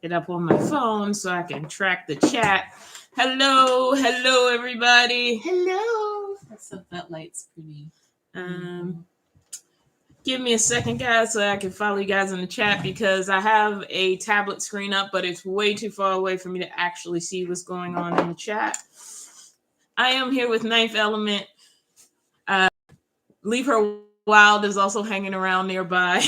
it up on my phone so I can track the chat. Hello, everybody. Hello. That light's pretty. Give me a second, guys, so I can follow you guys in the chat because I have a tablet screen up, but it's way too far away for me to actually see what's going on in the chat. I am here with Ninth Element. Leave Her Wild is also hanging around nearby.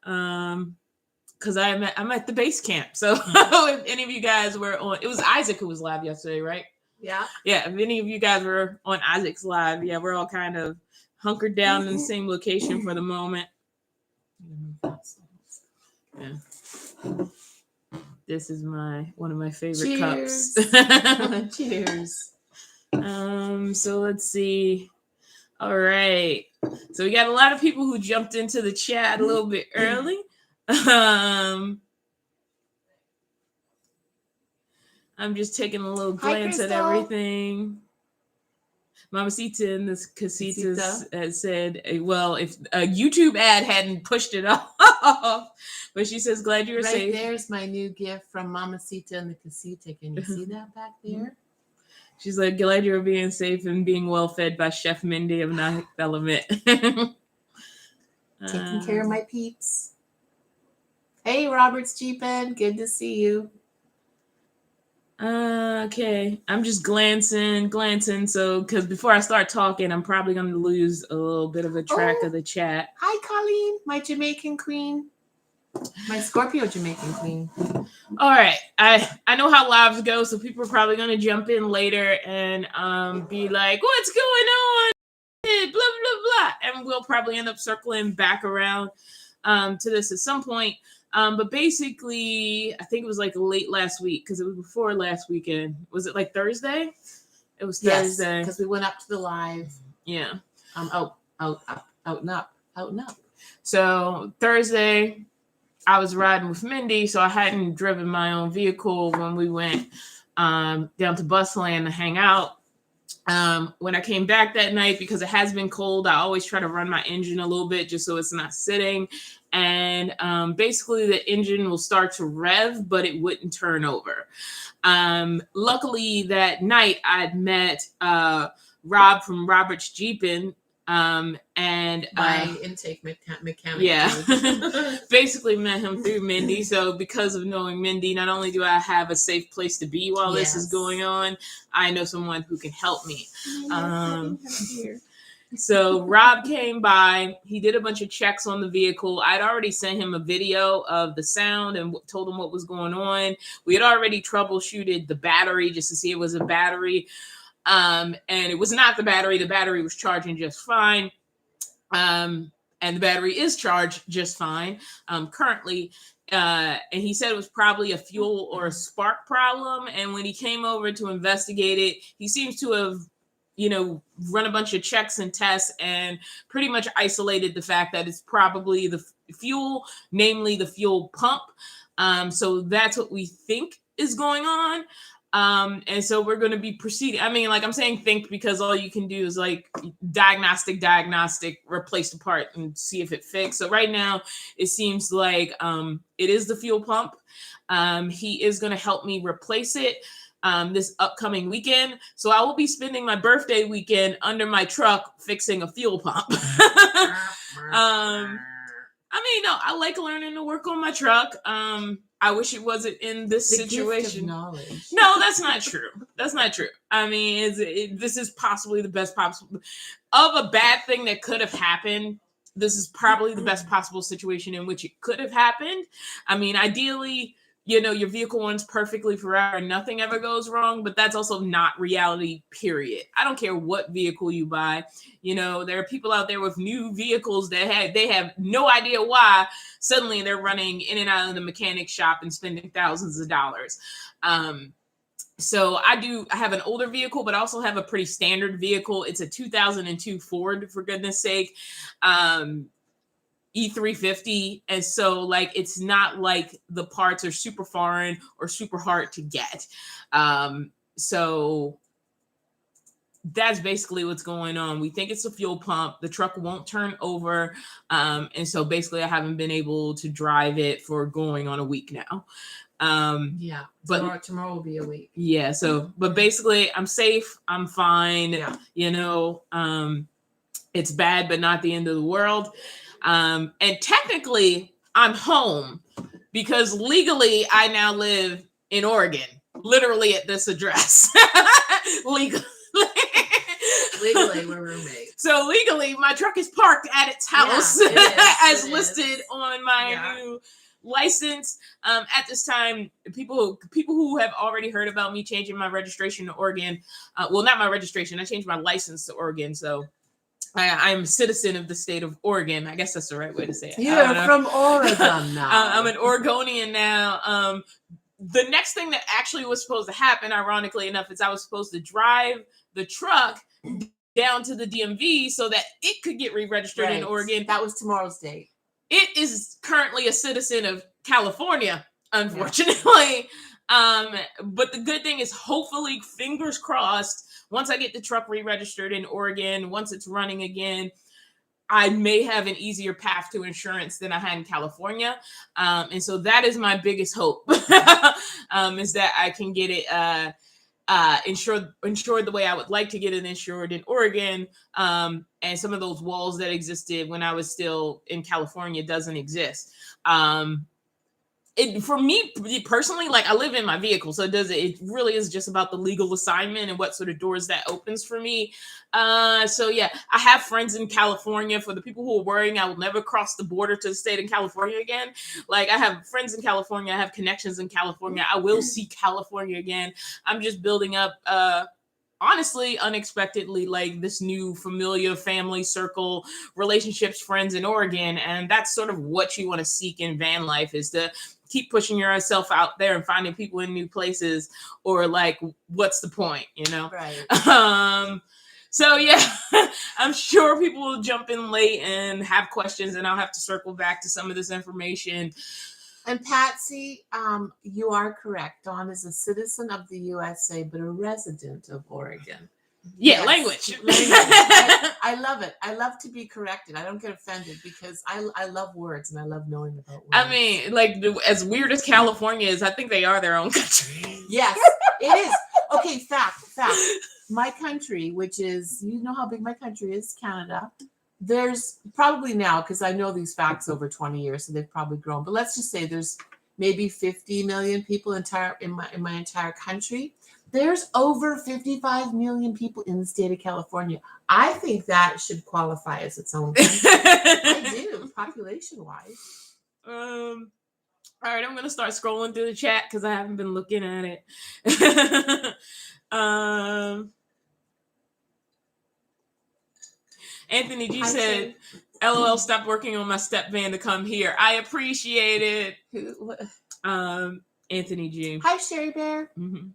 Because I'm at the base camp. So if any of you guys were on, it was Isaac who was live yesterday, right? Yeah. Yeah. If any of you guys were on Isaac's live, yeah, we're all kind of hunkered down in the same location for the moment. Yeah. This is one of my favorite Cheers. cups. Cheers. So let's see. All right. So we got a lot of people who jumped into the chat a little bit early. I'm just taking a little glance at everything. Mamacita in this Casitas has said, well, if a YouTube ad hadn't pushed it off, but she says, glad you were safe. Right there's my new gift from Mamacita and the Casita. Can you see that back there? She's like, glad you were being safe and being well fed by Chef Mindy of Ninth Element. Taking care of my peeps. Hey, Robert's Jeepin. Good to see you. Okay, I'm just glancing. So, because before I start talking, I'm probably going to lose a little bit of a track of the chat. Hi, Colleen, my Jamaican queen. My Scorpio Jamaican queen. All right. I know how lives go, so people are probably going to jump in later and be like, what's going on? Blah, blah, blah. And we'll probably end up circling back around to this at some point. But basically, I think it was like late last week because it was before last weekend. Was it like Thursday? It was Thursday. Because we went up to the live. Yeah. Out and up. So Thursday, I was riding with Mindy, so I hadn't driven my own vehicle when we went down to Busland to hang out. When I came back that night, because it has been cold, I always try to run my engine a little bit just so it's not sitting. And basically the engine will start to rev, but it wouldn't turn over. Luckily that night I'd met Rob from Robert's Jeepin'. And my intake mechanic. Yeah, basically met him through Mindy. So because of knowing Mindy, not only do I have a safe place to be while this is going on, I know someone who can help me. So Rob came by. He did a bunch of checks on the vehicle. I'd already sent him a video of the sound and told him what was going on. We had already troubleshooted the battery just to see it was a battery. And it was not the battery. The battery was charging just fine. And the battery is charged just fine currently. And he said it was probably a fuel or a spark problem. And when he came over to investigate it, he seems to have, run a bunch of checks and tests and pretty much isolated the fact that it's probably the fuel, namely the fuel pump. So that's what we think is going on. And so we're going to be proceeding. I mean, like I'm saying think because all you can do is like diagnostic, replace the part and see if it fixed. So right now it seems like it is the fuel pump. He is going to help me replace it this upcoming weekend. So I will be spending my birthday weekend under my truck fixing a fuel pump. I like learning to work on my truck. I wish it wasn't in this situation. Knowledge. No, that's not true. I mean, this is possibly the best possible of a bad thing that could have happened. This is probably the best possible situation in which it could have happened. I mean, ideally, your vehicle runs perfectly forever and nothing ever goes wrong, but that's also not reality, period. I don't care what vehicle you buy. There are people out there with new vehicles that they have no idea why suddenly they're running in and out of the mechanic shop and spending thousands of dollars. So I have an older vehicle, but I also have a pretty standard vehicle. It's a 2002 Ford, for goodness sake. E350, and so it's not like the parts are super foreign or super hard to get. So that's basically what's going on. We think it's a fuel pump. The truck won't turn over. And so basically I haven't been able to drive it for going on a week now. Yeah, but tomorrow will be a week. Yeah, so but basically I'm safe, I'm fine. Yeah. You know, it's bad but not the end of the world. And technically I'm home because legally I now live in Oregon, literally at this address. Legally we're roommates. So legally my truck is parked at its house, as listed on my new license. At this time, people who have already heard about me changing my registration to Oregon, well, not my registration, I changed my license to Oregon, so I'm a citizen of the state of Oregon. I guess that's the right way to say it. You're from Oregon now. I'm an Oregonian now. The next thing that actually was supposed to happen, ironically enough, is I was supposed to drive the truck down to the DMV so that it could get re-registered in Oregon. That was tomorrow's date. It is currently a citizen of California, unfortunately. But the good thing is, hopefully, fingers crossed, once I get the truck re-registered in Oregon, once it's running again, I may have an easier path to insurance than I had in California. And so that is my biggest hope, is that I can get it insured the way I would like to get it insured in Oregon. And some of those walls that existed when I was still in California doesn't exist. For me personally, like I live in my vehicle, so it really is just about the legal assignment and what sort of doors that opens for me. So yeah, I have friends in California. For the people who are worrying I will never cross the border to the state of California again, like I have friends in California, I have connections in California. I will see California again. I'm just building up honestly, unexpectedly, like this new familiar family circle, relationships, friends in Oregon. And that's sort of what you want to seek in van life, is to keep pushing yourself out there and finding people in new places, or like, what's the point, you know? Right. So yeah, I'm sure people will jump in late and have questions, and I'll have to circle back to some of this information. And Patsy, you are correct. Dawn is a citizen of the USA, but a resident of Oregon. Yeah, language. I love it. I love to be corrected. I don't get offended because I love words and I love knowing about words. I mean, like, as weird as California is, I think they are their own country. Yes, it is. Okay, fact. My country, which is, you know how big my country is, Canada. There's probably now, because I know these facts over 20 years, so they've probably grown. But let's just say there's maybe 50 million people in my entire country. There's over 55 million people in the state of California. I think that should qualify as its own country. I do, population-wise. All right, I'm gonna start scrolling through the chat because I haven't been looking at it. Anthony G said, "LOL, stop working on my step van to come here. I appreciate it." Anthony G. Hi, Sherry Bear. Mm-hmm.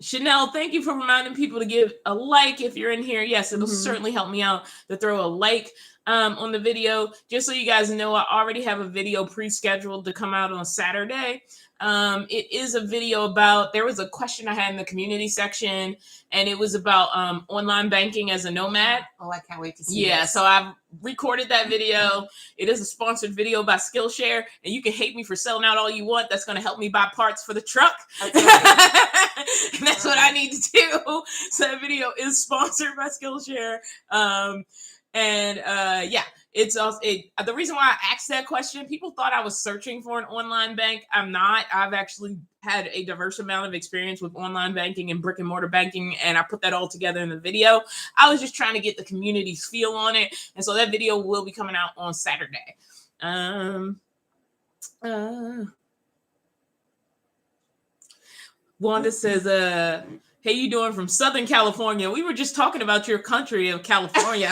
Chanel, thank you for reminding people to give a like if you're in here. Yes, it'll certainly help me out to throw a like on the video. Just so you guys know, I already have a video pre-scheduled to come out on Saturday. It is a video about, there was a question I had in the community section, and it was about online banking as a nomad. Oh, I can't wait to see this. So I've recorded that video. It is a sponsored video by Skillshare, and you can hate me for selling out all you want. That's going to help me buy parts for the truck. That's right. And that's what I need to do. So that video is sponsored by Skillshare. Yeah, it's also the reason why I asked that question. People thought I was searching for an online bank. I'm not. I've actually had a diverse amount of experience with online banking and brick and mortar banking, and I put that all together in the video. I was just trying to get the community's feel on it, and so that video will be coming out on Saturday. Wanda says, "Hey, you doing from Southern California? We were just talking about your country of California."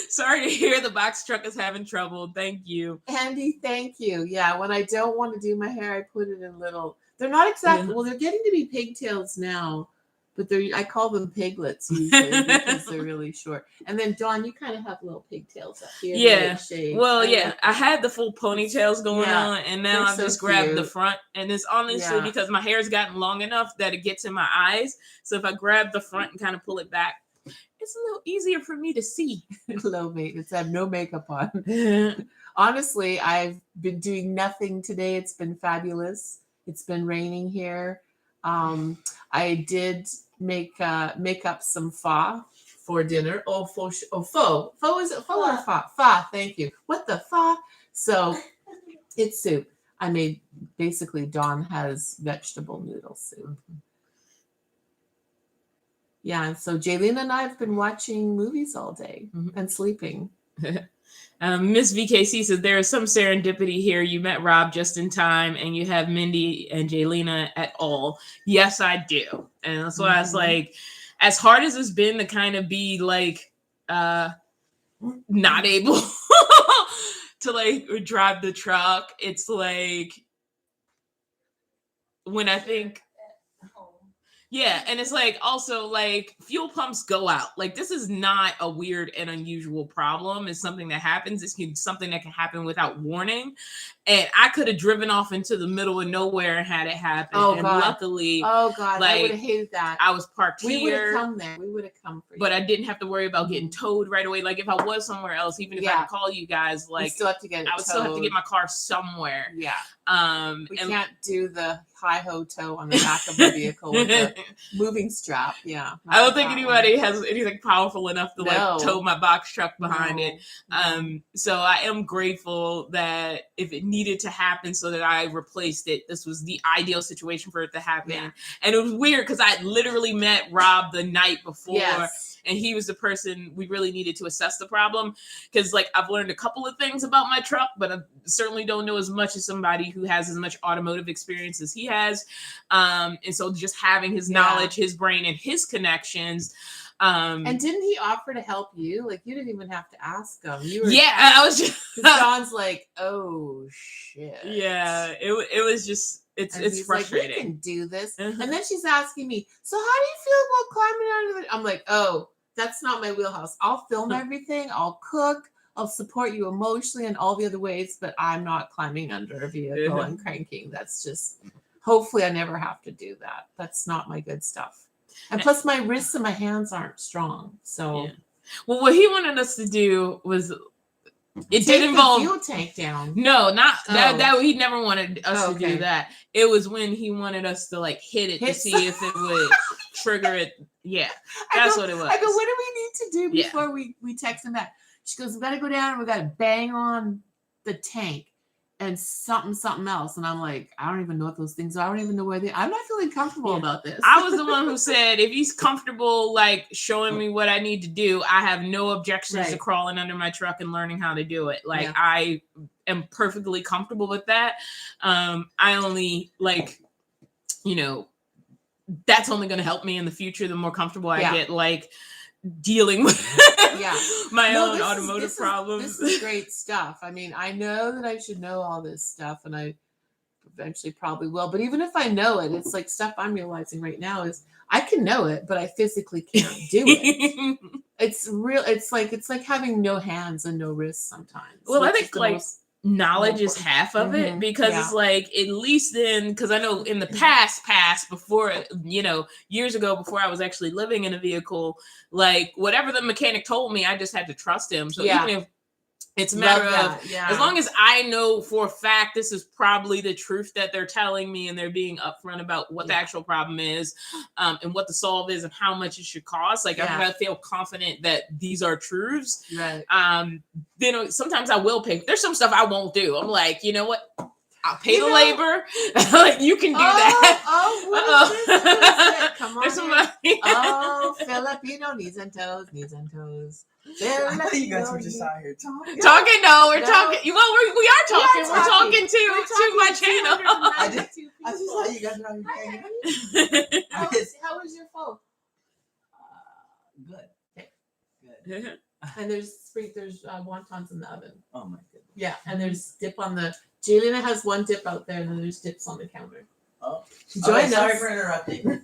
Sorry to hear the box truck is having trouble. Thank you. Andy, thank you. Yeah, when I don't want to do my hair, I put it in little, they're not exactly, well, they're getting to be pigtails now. But I call them piglets usually because they're really short. And then Dawn, you kind of have little pigtails up here. Yeah. Well, yeah, like I had the full ponytails going on, and now I've just grabbed the front. And it's honestly because my hair's gotten long enough that it gets in my eyes. So if I grab the front and kind of pull it back, it's a little easier for me to see. Low maintenance. I have no makeup on. Honestly, I've been doing nothing today. It's been fabulous. It's been raining here. I did make up some pho for dinner. Pho is it pho or pho? Pho, thank you. What the pho? So it's soup. I made basically Dawn has vegetable noodle soup. Yeah, and so Jaylene and I have been watching movies all day and sleeping. Miss VKC says there is some serendipity here. You met Rob just in time, and you have Mindy and Jaylena at all. Yes, I do, and that's why I was like, as hard as it's been to kind of be like, not able to like drive the truck. It's like when I think. Yeah, and it's like also like fuel pumps go out. Like this is not a weird and unusual problem. It's something that happens. It's something that can happen without warning. And I could have driven off into the middle of nowhere and had it happen. Oh, and God. luckily, like, I would have hated that. I was parked here. We would have come there. We would have come for you. But I didn't have to worry about getting towed right away. Like if I was somewhere else, even if I could call you guys, like we still have to get it I would still have to get my car somewhere. Yeah. We and can't do the hi-ho tow on the back of the vehicle with a moving strap. Yeah. I don't think anybody has anything powerful enough to like tow my box truck behind it. So I am grateful that if it needed to happen so that I replaced it, this was the ideal situation for it to happen. Yeah. And it was weird because I literally met Rob the night before. Yes. And he was the person we really needed to assess the problem because, like, I've learned a couple of things about my truck, but I certainly don't know as much as somebody who has as much automotive experience as he has. And so just having his knowledge, his brain, and his connections. And didn't he offer to help you? Like, you didn't even have to ask him. You were I was just. John's like, oh, shit. Yeah, it was just. It's frustrating. Like, we can do this. And then she's asking me, so how do you feel about climbing out of it? I'm like, oh, that's not my wheelhouse. I'll film everything. I'll cook. I'll support you emotionally in all the other ways, but I'm not climbing under a vehicle and cranking. That's just, hopefully I never have to do that. That's not my good stuff. And plus my wrists and my hands aren't strong. So, well, what he wanted us to do was it did involve the fuel tank down. No, not that he never wanted us to do that. It was when he wanted us to like hit it to see if it would trigger it. Yeah, that's what it was. I go, what do we need to do before we text him back? She goes, we got to go down and we got to bang on the tank and something else. And I'm like, I don't even know what those things are. I don't even know where I'm not feeling comfortable about this. I was the one who said, if he's comfortable, like showing me what I need to do, I have no objections to crawling under my truck and learning how to do it. Like I am perfectly comfortable with that. I only like, that's only going to help me in the future. The more comfortable I get, like dealing with my own automotive problems. This is great stuff. I mean, I know that I should know all this stuff, and I eventually probably will. But even if I know it, it's like stuff I'm realizing right now is I can know it, but I physically can't do it. It's real. It's like having no hands and no wrists sometimes. Well, I think like knowledge is half of it because it's like at least then because I know in the past before years ago before I was actually living in a vehicle, like whatever the mechanic told me I just had to trust him. So even if it's a matter of as long as I know for a fact this is probably the truth that they're telling me and they're being upfront about what the actual problem is and what the solve is and how much it should cost. Like I feel confident that these are truths. Right. Then sometimes I will pay. There's some stuff I won't do. I'm like, you know what? I'll pay the labor. Like you can do that. What is this? Come on. Filipino knees and toes. I thought you guys were just out here talking. No, we're talking. Well, we are talking. We're talking to my channel. I just saw you guys out here hanging. How was your phone? Good. Good. And there's wontons in the oven. Oh my goodness. Yeah, and there's dip on the. Jaylena has one dip out there, and then there's dips on the counter. Oh, Join sorry us. for interrupting.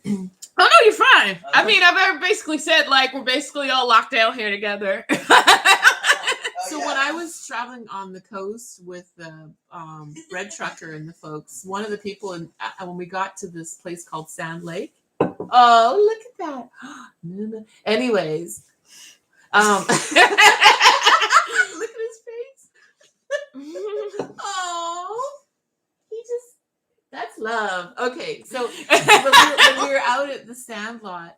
Oh no, you're fine. I mean, I've basically said like we're basically all locked down here together. So when I was traveling on the coast with the bread trucker and the folks, one of the people, when we got to this place called Sand Lake, oh, look at that. Anyways, look at his face. Oh, he just, that's love. Okay, so when we were out at the Sandlot,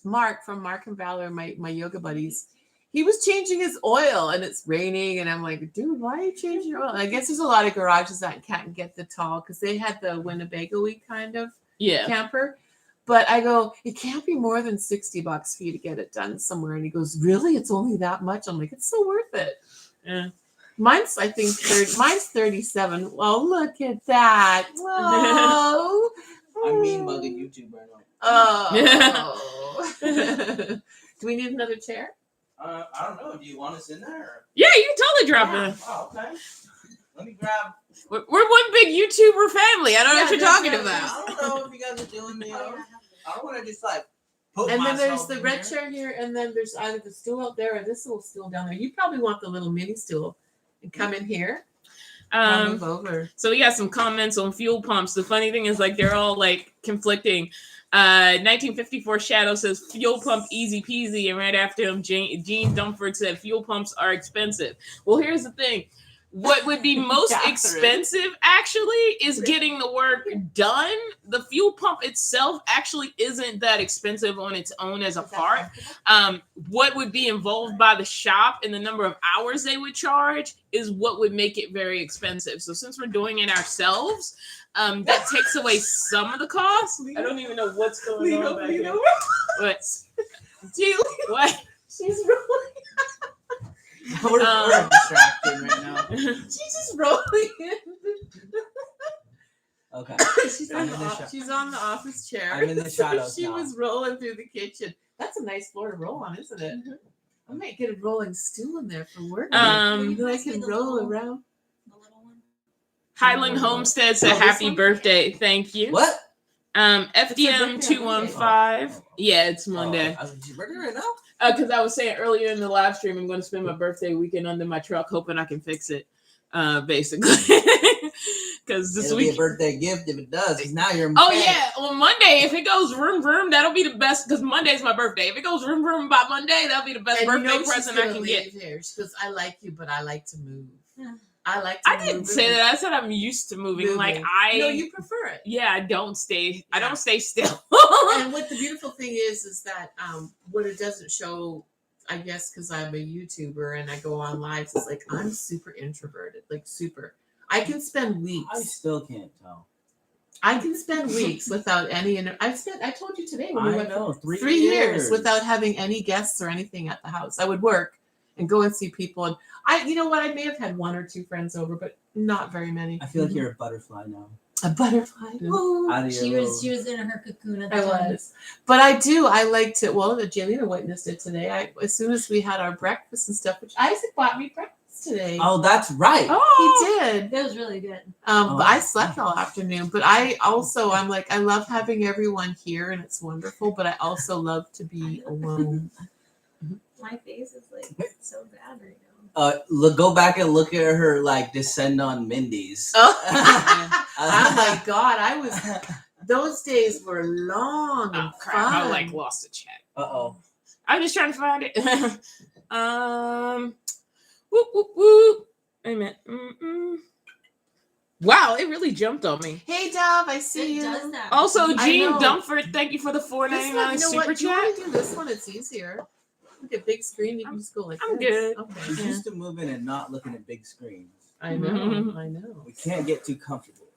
Mark from Mark and Valor, my yoga buddies, he was changing his oil and it's raining. And I'm like, dude, why are you changing your oil? And I guess there's a lot of garages that can't get the tall because they had the Winnebago-y kind of camper. But I go, it can't be more than $60 for you to get it done somewhere. And he goes, really? It's only that much? I'm like, it's so worth it. Yeah. Mine's, I think, mine's 37. Well, look at that. Whoa. I'm mean mugging YouTube right now. Oh. Do we need another chair? I don't know. Do you want us in there? Or? Yeah, you can totally drop in. Oh, okay. Let me grab. We're one big YouTuber family. I don't know what you're talking about. I don't know if you guys are doing the. I don't want to just like. Put And then there's myself the in red there. chair here, and then there's either the stool out there or this little stool down there. You probably want the little mini stool and come in here. Move over. So we got some comments on fuel pumps. The funny thing is, like, they're all like conflicting. 1954 Shadow says fuel pump easy peasy, and right after him, Gene Dumford said fuel pumps are expensive. Well, here's the thing. What would be most expensive actually is getting the work done. The fuel pump itself actually isn't that expensive on its own as a part. What would be involved by the shop and the number of hours they would charge is what would make it very expensive. So since we're doing it ourselves, that takes away some of the cost. I don't even know what's going on back here. What? What? She's rolling. We're distracted right now. She's just rolling in. Okay. She's on the office chair. I'm in the shadows She now. was rolling through the kitchen. That's a nice floor to roll on, isn't it? I might get a rolling stool in there for work. Then I can roll around. The little one. Highland Homestead said happy birthday. Thank you. What? FDM 215. Yeah, it's Monday. Oh, is your birthday right now? Because I was saying earlier in the live stream, I'm going to spend my birthday weekend under my truck, hoping I can fix it. Basically, because this It'll week be a birthday gift if it does. Because now you're. Oh yeah, on Monday if it goes vroom vroom, that'll be the best. Because Monday's my birthday. If it goes vroom vroom by Monday, that'll be the best birthday present I can get. Here. She goes, I like you, but I like to move. Yeah. I didn't say that. I said I'm used to moving. Like No, you prefer it. Yeah, I don't stay. I don't stay still. And what the beautiful thing is that what it doesn't show, I guess, because I'm a YouTuber and I go on lives, it's like I'm super introverted, like super. I can spend weeks. I still can't tell. I can spend weeks without any. I told you today when we went 3 years without having any guests or anything at the house. I would work and go and see people, and you know what? I may have had one or two friends over, but not very many. I feel like you're a butterfly now. A butterfly. Out of She your was in her cocoon at the I time. was, but I like to. Well, the Jelena witnessed it today. As soon as we had our breakfast and stuff, which Isaac bought me breakfast today. Oh, that's right. He did. That was really good. But I slept all afternoon. But I'm like, I love having everyone here, and it's wonderful. But I also love to be alone. My face is like so bad right now. Go back and look at her like descend on Mindy's. Oh my God! Those days were long and Crap, fun. I lost a chat. Uh-oh. I'm just trying to find it. Whoop whoop whoop. Wait a minute. Wow, it really jumped on me. Hey, Dove, I see It you. does that. Also, I Gene know. Dumford, thank you for the $4.99 super Do you chat. want to do this one? It's easier. Look at big screen. You can just go like I'm this. good. Okay. She's used to moving and not looking at big screens. I know. I know. We can't get too comfortable.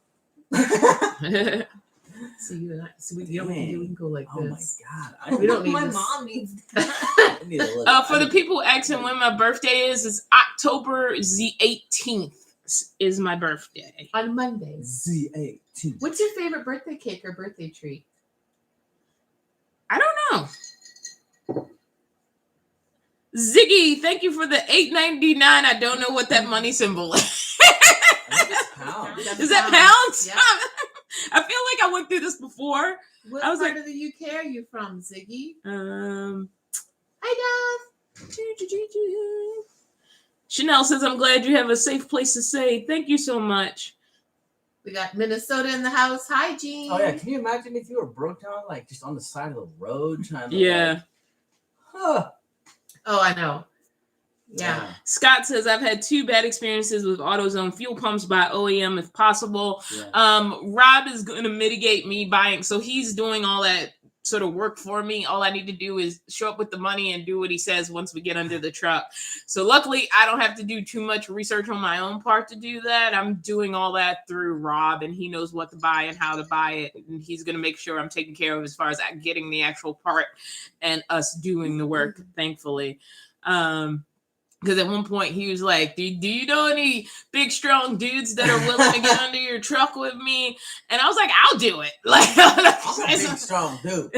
So you and I. So we can go like Oh my this. God. We don't need My this. mom needs I need a little. For the people asking when my birthday is, it's October the 18th is my birthday. On Mondays. Z18. What's your favorite birthday cake or birthday treat? I don't know. Ziggy, thank you for the $8.99. I don't know what that money symbol is. I think it's pounds. Is that pounds? Yeah. I feel like I went through this before. What I was part like- of the UK are you from, Ziggy? Hi, Dove. Chanel says, I'm glad you have a safe place to stay. Thank you so much. We got Minnesota in the house. Hi, Jean. Oh yeah, can you imagine if you were broke down like just on the side of the road trying to Yeah. huh. Oh, I know. Yeah. Scott says, I've had 2 bad experiences with AutoZone fuel pumps by OEM if possible. Yeah. Rob is going to mitigate me buying. So he's doing all that sort of work for me. All I need to do is show up with the money and do what he says once we get under the truck. So luckily, I don't have to do too much research on my own part to do that. I'm doing all that through Rob, and he knows what to buy and how to buy it. And he's going to make sure I'm taken care of as far as getting the actual part and us doing the work, thankfully. Because at one point he was like, do you know any big, strong dudes that are willing to get under your truck with me? And I was like, I'll do it. Like, I'm a big strong dude.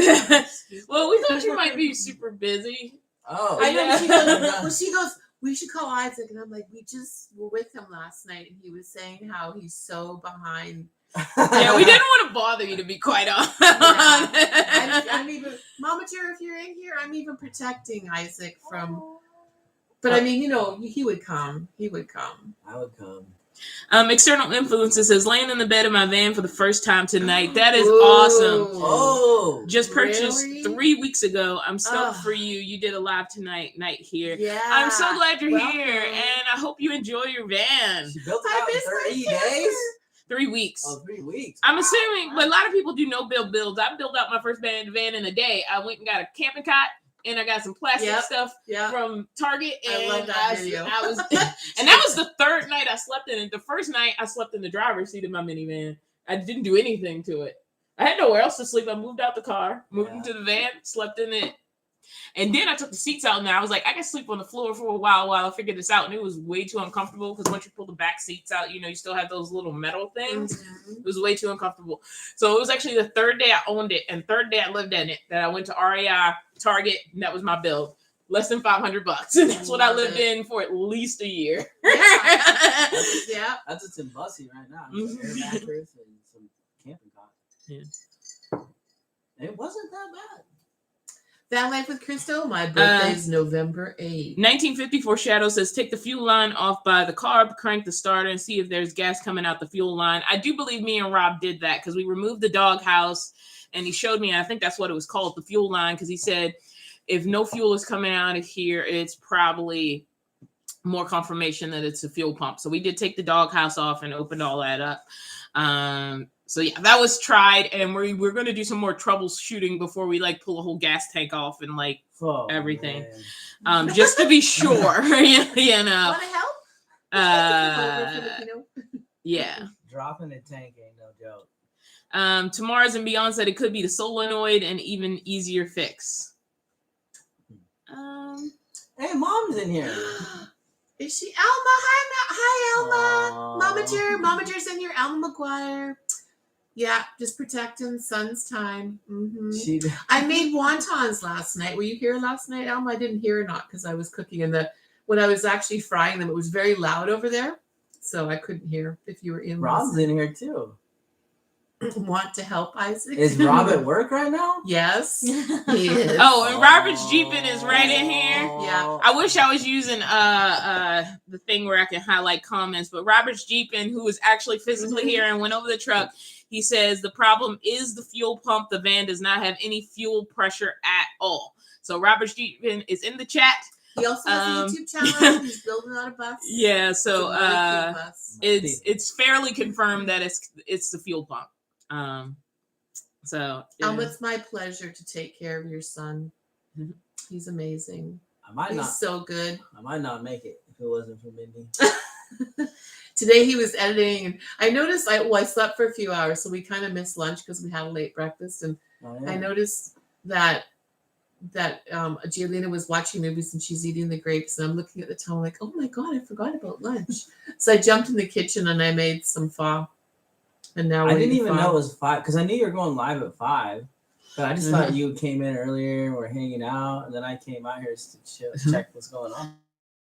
Well, we thought you might be super busy. Oh. I know. Yeah. She goes, well, she goes, we should call Isaac. And I'm like, we just were with him last night. And he was saying how he's so behind. Yeah, we didn't want to bother you, to be quite honest. I'm even, Mama Tara, if you're in here, I'm even protecting Isaac from. But I mean, you know, he would come. He would come. I would come. External influences says, laying in the bed of my van for the first time tonight. That is Ooh. awesome. Oh. Just purchased Really? 3 weeks ago. I'm stoked Ugh. for you. You did a live night here. Yeah. I'm so glad you're Welcome. here, and I hope you enjoy your van. She built it I out in miss my 30 camper. days? 3 weeks. Oh, 3 weeks. I'm assuming, but a lot of people do no build builds. I built out my first van in a day. I went and got a camping cot, and I got some plastic Yep. stuff Yeah. from Target. And I love that video. I was, and that was the 3rd night I slept in it. The first night I slept in the driver's seat of my minivan. I didn't do anything to it. I had nowhere else to sleep. I moved out the car, moved into the van, slept in it. And then I took the seats out, and I was like, I can sleep on the floor for a while I figure this out. And it was way too uncomfortable because once you pull the back seats out, you know, you still have those little metal things. Mhm. It was way too uncomfortable. So it was actually the 3rd day I owned it and 3rd day I lived in it that I went to REI, Target, and that was my build. Less than $500. And that's what I Love lived it. in for at least a year. Yeah. That's what's in Bussy right now. Mhm. Air mattress and some camping cot. Yeah. It wasn't that bad. Vanlife with Crystal. My birthday's November 8th. 1954 Shadow says, take the fuel line off by the carb, crank the starter, and see if there's gas coming out the fuel line. I do believe me and Rob did that because we removed the doghouse, and he showed me, and I think that's what it was called, the fuel line, because he said, if no fuel is coming out of here, it's probably more confirmation that it's a fuel pump. So we did take the doghouse off and opened all that up. So yeah, that was tried, and we're going to do some more troubleshooting before we like pull a whole gas tank off and like everything. Man. Just to be sure, you know. Want to help? Filipino? Yeah. Dropping a tank ain't no joke. Tomorrow's and Beyond said it could be the solenoid and even easier fix. Hey, Mom's in here. Is she Alma? Hi, Alma. Aw. Mama Jer's in here. Alma McGuire. Yeah, just protecting son's time. She, I made wontons last night. Were you here last night, Alma? I didn't hear or not because I was cooking when I was actually frying them. It was very loud over there, so I couldn't hear if you were in. Rob's in here too. Want to help, Isaac? Is Rob at work right now? Yes, he is. Oh, and Robert's Jeeping is right in here. Yeah. I wish I was using the thing where I can highlight comments, but Robert's Jeeping, who was actually physically here and went over the truck, he says the problem is the fuel pump. The van does not have any fuel pressure at all. So Robert's Jeeping is in the chat. He also has a YouTube channel. He's building on a bus. Yeah, so It's a really cute bus. it's fairly confirmed that it's the fuel pump. So yeah. It's my pleasure to take care of your son. Mhm. He's amazing. I might He's not. so good. I might not make it if it wasn't for Mindy. Today he was editing, and I noticed I slept for a few hours, so we kind of missed lunch because we had a late breakfast. And Oh, I yeah. noticed that Giolina was watching movies and she's eating the grapes, and I'm looking at the time like, oh my god, I forgot about lunch. So I jumped in the kitchen and I made some pho. And now I we're didn't eating even pho. know it was 5 because I knew you were going live at 5. But I just Mhm. thought you came in earlier and we're hanging out, and then I came out here to check what's going on.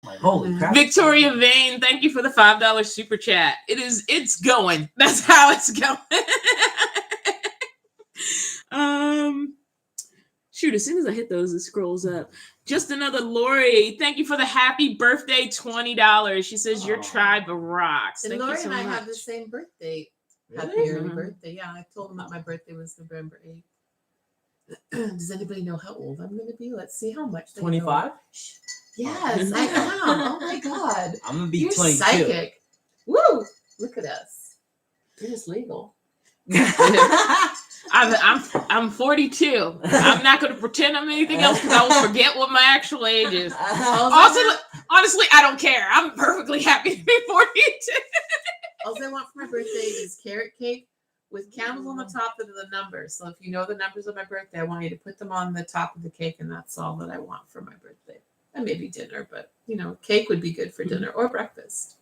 Like, holy crap. Victoria Vane, thank you for the $5 super chat. It's going. That's how it's going. Shoot, as soon as I hit those, it scrolls up. Just another Lori. Thank you for the happy birthday $20. She says your tribe rocks. And Thank Lori you so and I much. have the same birthday. Really? Happy early Mhm. birthday. Yeah, I told him that my birthday was November 8th. Does anybody know how old I'm going to be? Let's see how much. They know. 25? Yes, I am. Oh my God. I'm gonna be You're 22. psychic. Woo! Look at us. You're just legal. I'm 42. I'm not going to pretend I'm anything else because I will forget what my actual age is. Honestly, I don't care. I'm perfectly happy to be 42. All I want for my birthday is carrot cake with candles on the top that are the numbers. So if you know the numbers of my birthday, I want you to put them on the top of the cake, and that's all that I want for my birthday. And maybe dinner, but cake would be good for dinner or breakfast.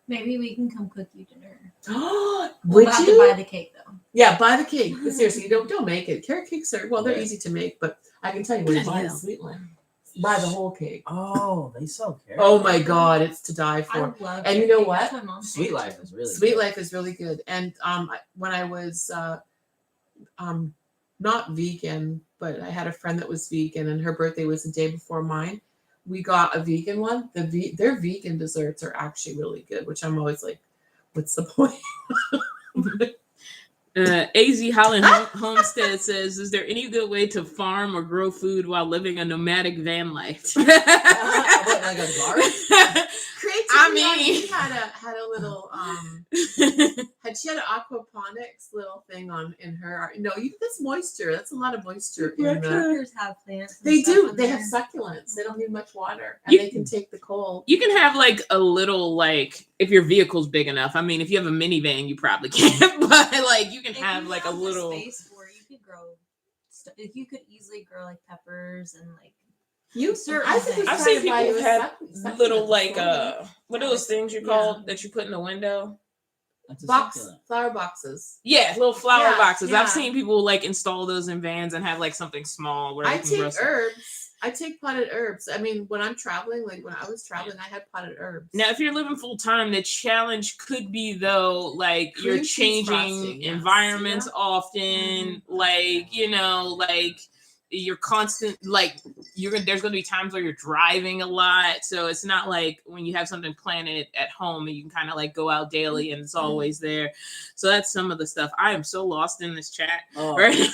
Maybe we can come cook you dinner. Would We'll have to buy the cake though. Yeah, buy the cake. But seriously, don't make it. Carrot cakes are they're Yeah. easy to make, but I can tell you when you buy the sweet one, buy the whole cake. Oh, they sell carrot. Oh my God, it's to die I for. love And you carrot know cake. what? That's my mom's Sweet favorite. Life is really Sweet good. Life is really good. And when I was not vegan, but I had a friend that was vegan, and her birthday was the day before mine. We got a vegan one. Their vegan desserts are actually really good, which I'm always like, what's the point? AZ Holland Homestead says, is there any good way to farm or grow food while living a nomadic van life? What, like a garden? Creativity. She had a little she had an aquaponics little thing in her. No, that's moisture. That's a lot of moisture in the. Truckers have plants. and They stuff do. in They have there. succulents. They don't need much water, and they can take the cold. You can have like a little, like, if your vehicle's big enough. I mean, if you have a minivan, you probably can't, but like you can If have you like a have the little. space for it, you could grow. You could easily grow like peppers and like. You Certain I think things. I've seen people have little like what are those things you call that you put in the window? That's a succulent. flower boxes. Yeah, little flower Yeah, boxes. yeah. I've seen people like install those in vans and have like something small where I they can grow take some. herbs. I take potted herbs. I mean, when I'm traveling, like when I was traveling, I had potted herbs. Now, if you're living full time, the challenge could be though, like Cream you're cheese changing frosting, yes. environments Yeah. often. Like like you're constant. Like there's gonna be times where you're driving a lot, so it's not like when you have something planted at home and you can kind of like go out daily and it's always there. So that's some of the stuff. I am so lost in this chat. Oh. Right? Like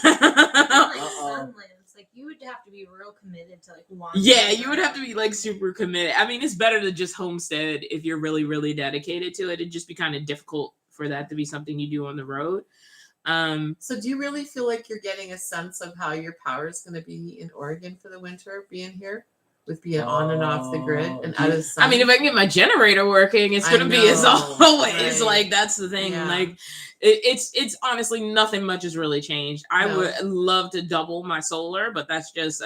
sunlands, like you would have to be real committed to like walking. Yeah, you would have to be like super committed. I mean, it's better to just homestead if you're really, really dedicated to it. It'd just be kind of difficult for that to be something you do on the road. So do you really feel like you're getting a sense of how your power is going to be in Oregon for the winter, being here? With being on and off the grid and out of the sun? I mean, if I can get my generator working, it's going to be as always. Right. Like, that's the thing. Yeah. Like, it's honestly nothing much has really changed. I would love to double my solar, but that's just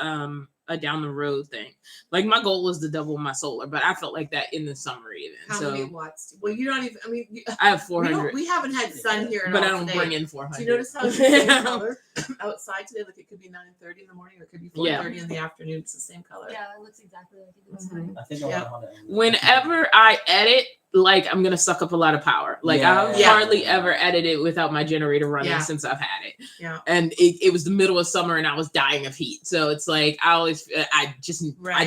a down the road thing. Like, my goal was to double my solar, but I felt like that in the summer even. How many watts? Well, you're not even. I mean, I have 400. We haven't had sun here, but I don't bring in 400. Do you notice how it's the same color outside today? Like it could be 9:30 in the morning, or it could be 4:30 in the afternoon. It's the same color. Yeah, it looks exactly like it does. Mhm. I think I Yeah. want to. Whenever I edit, like I'm gonna suck up a lot of power. Like I've Yeah. hardly ever edited without my generator running since I've had it. Yeah. And it was the middle of summer and I was dying of heat. So it's like I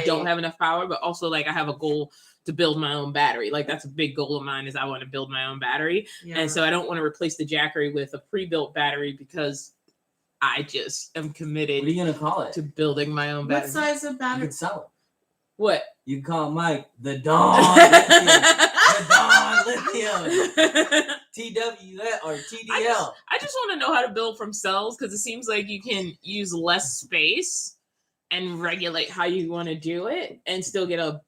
don't have enough power, but also like I have a goal to build my own battery. Like that's a big goal of mine is I want to build my own battery. Yeah. And so I don't want to replace the Jackery with a pre-built battery because I just am committed What are you gonna call it? to building my own battery. What size of You battery? can sell it. What? You can call Mike the Dawn Lithium. The Dawn Lithium. TW or TDL. I just want to know how to build from cells because it seems like you can use less space and regulate how you want to do it and still get a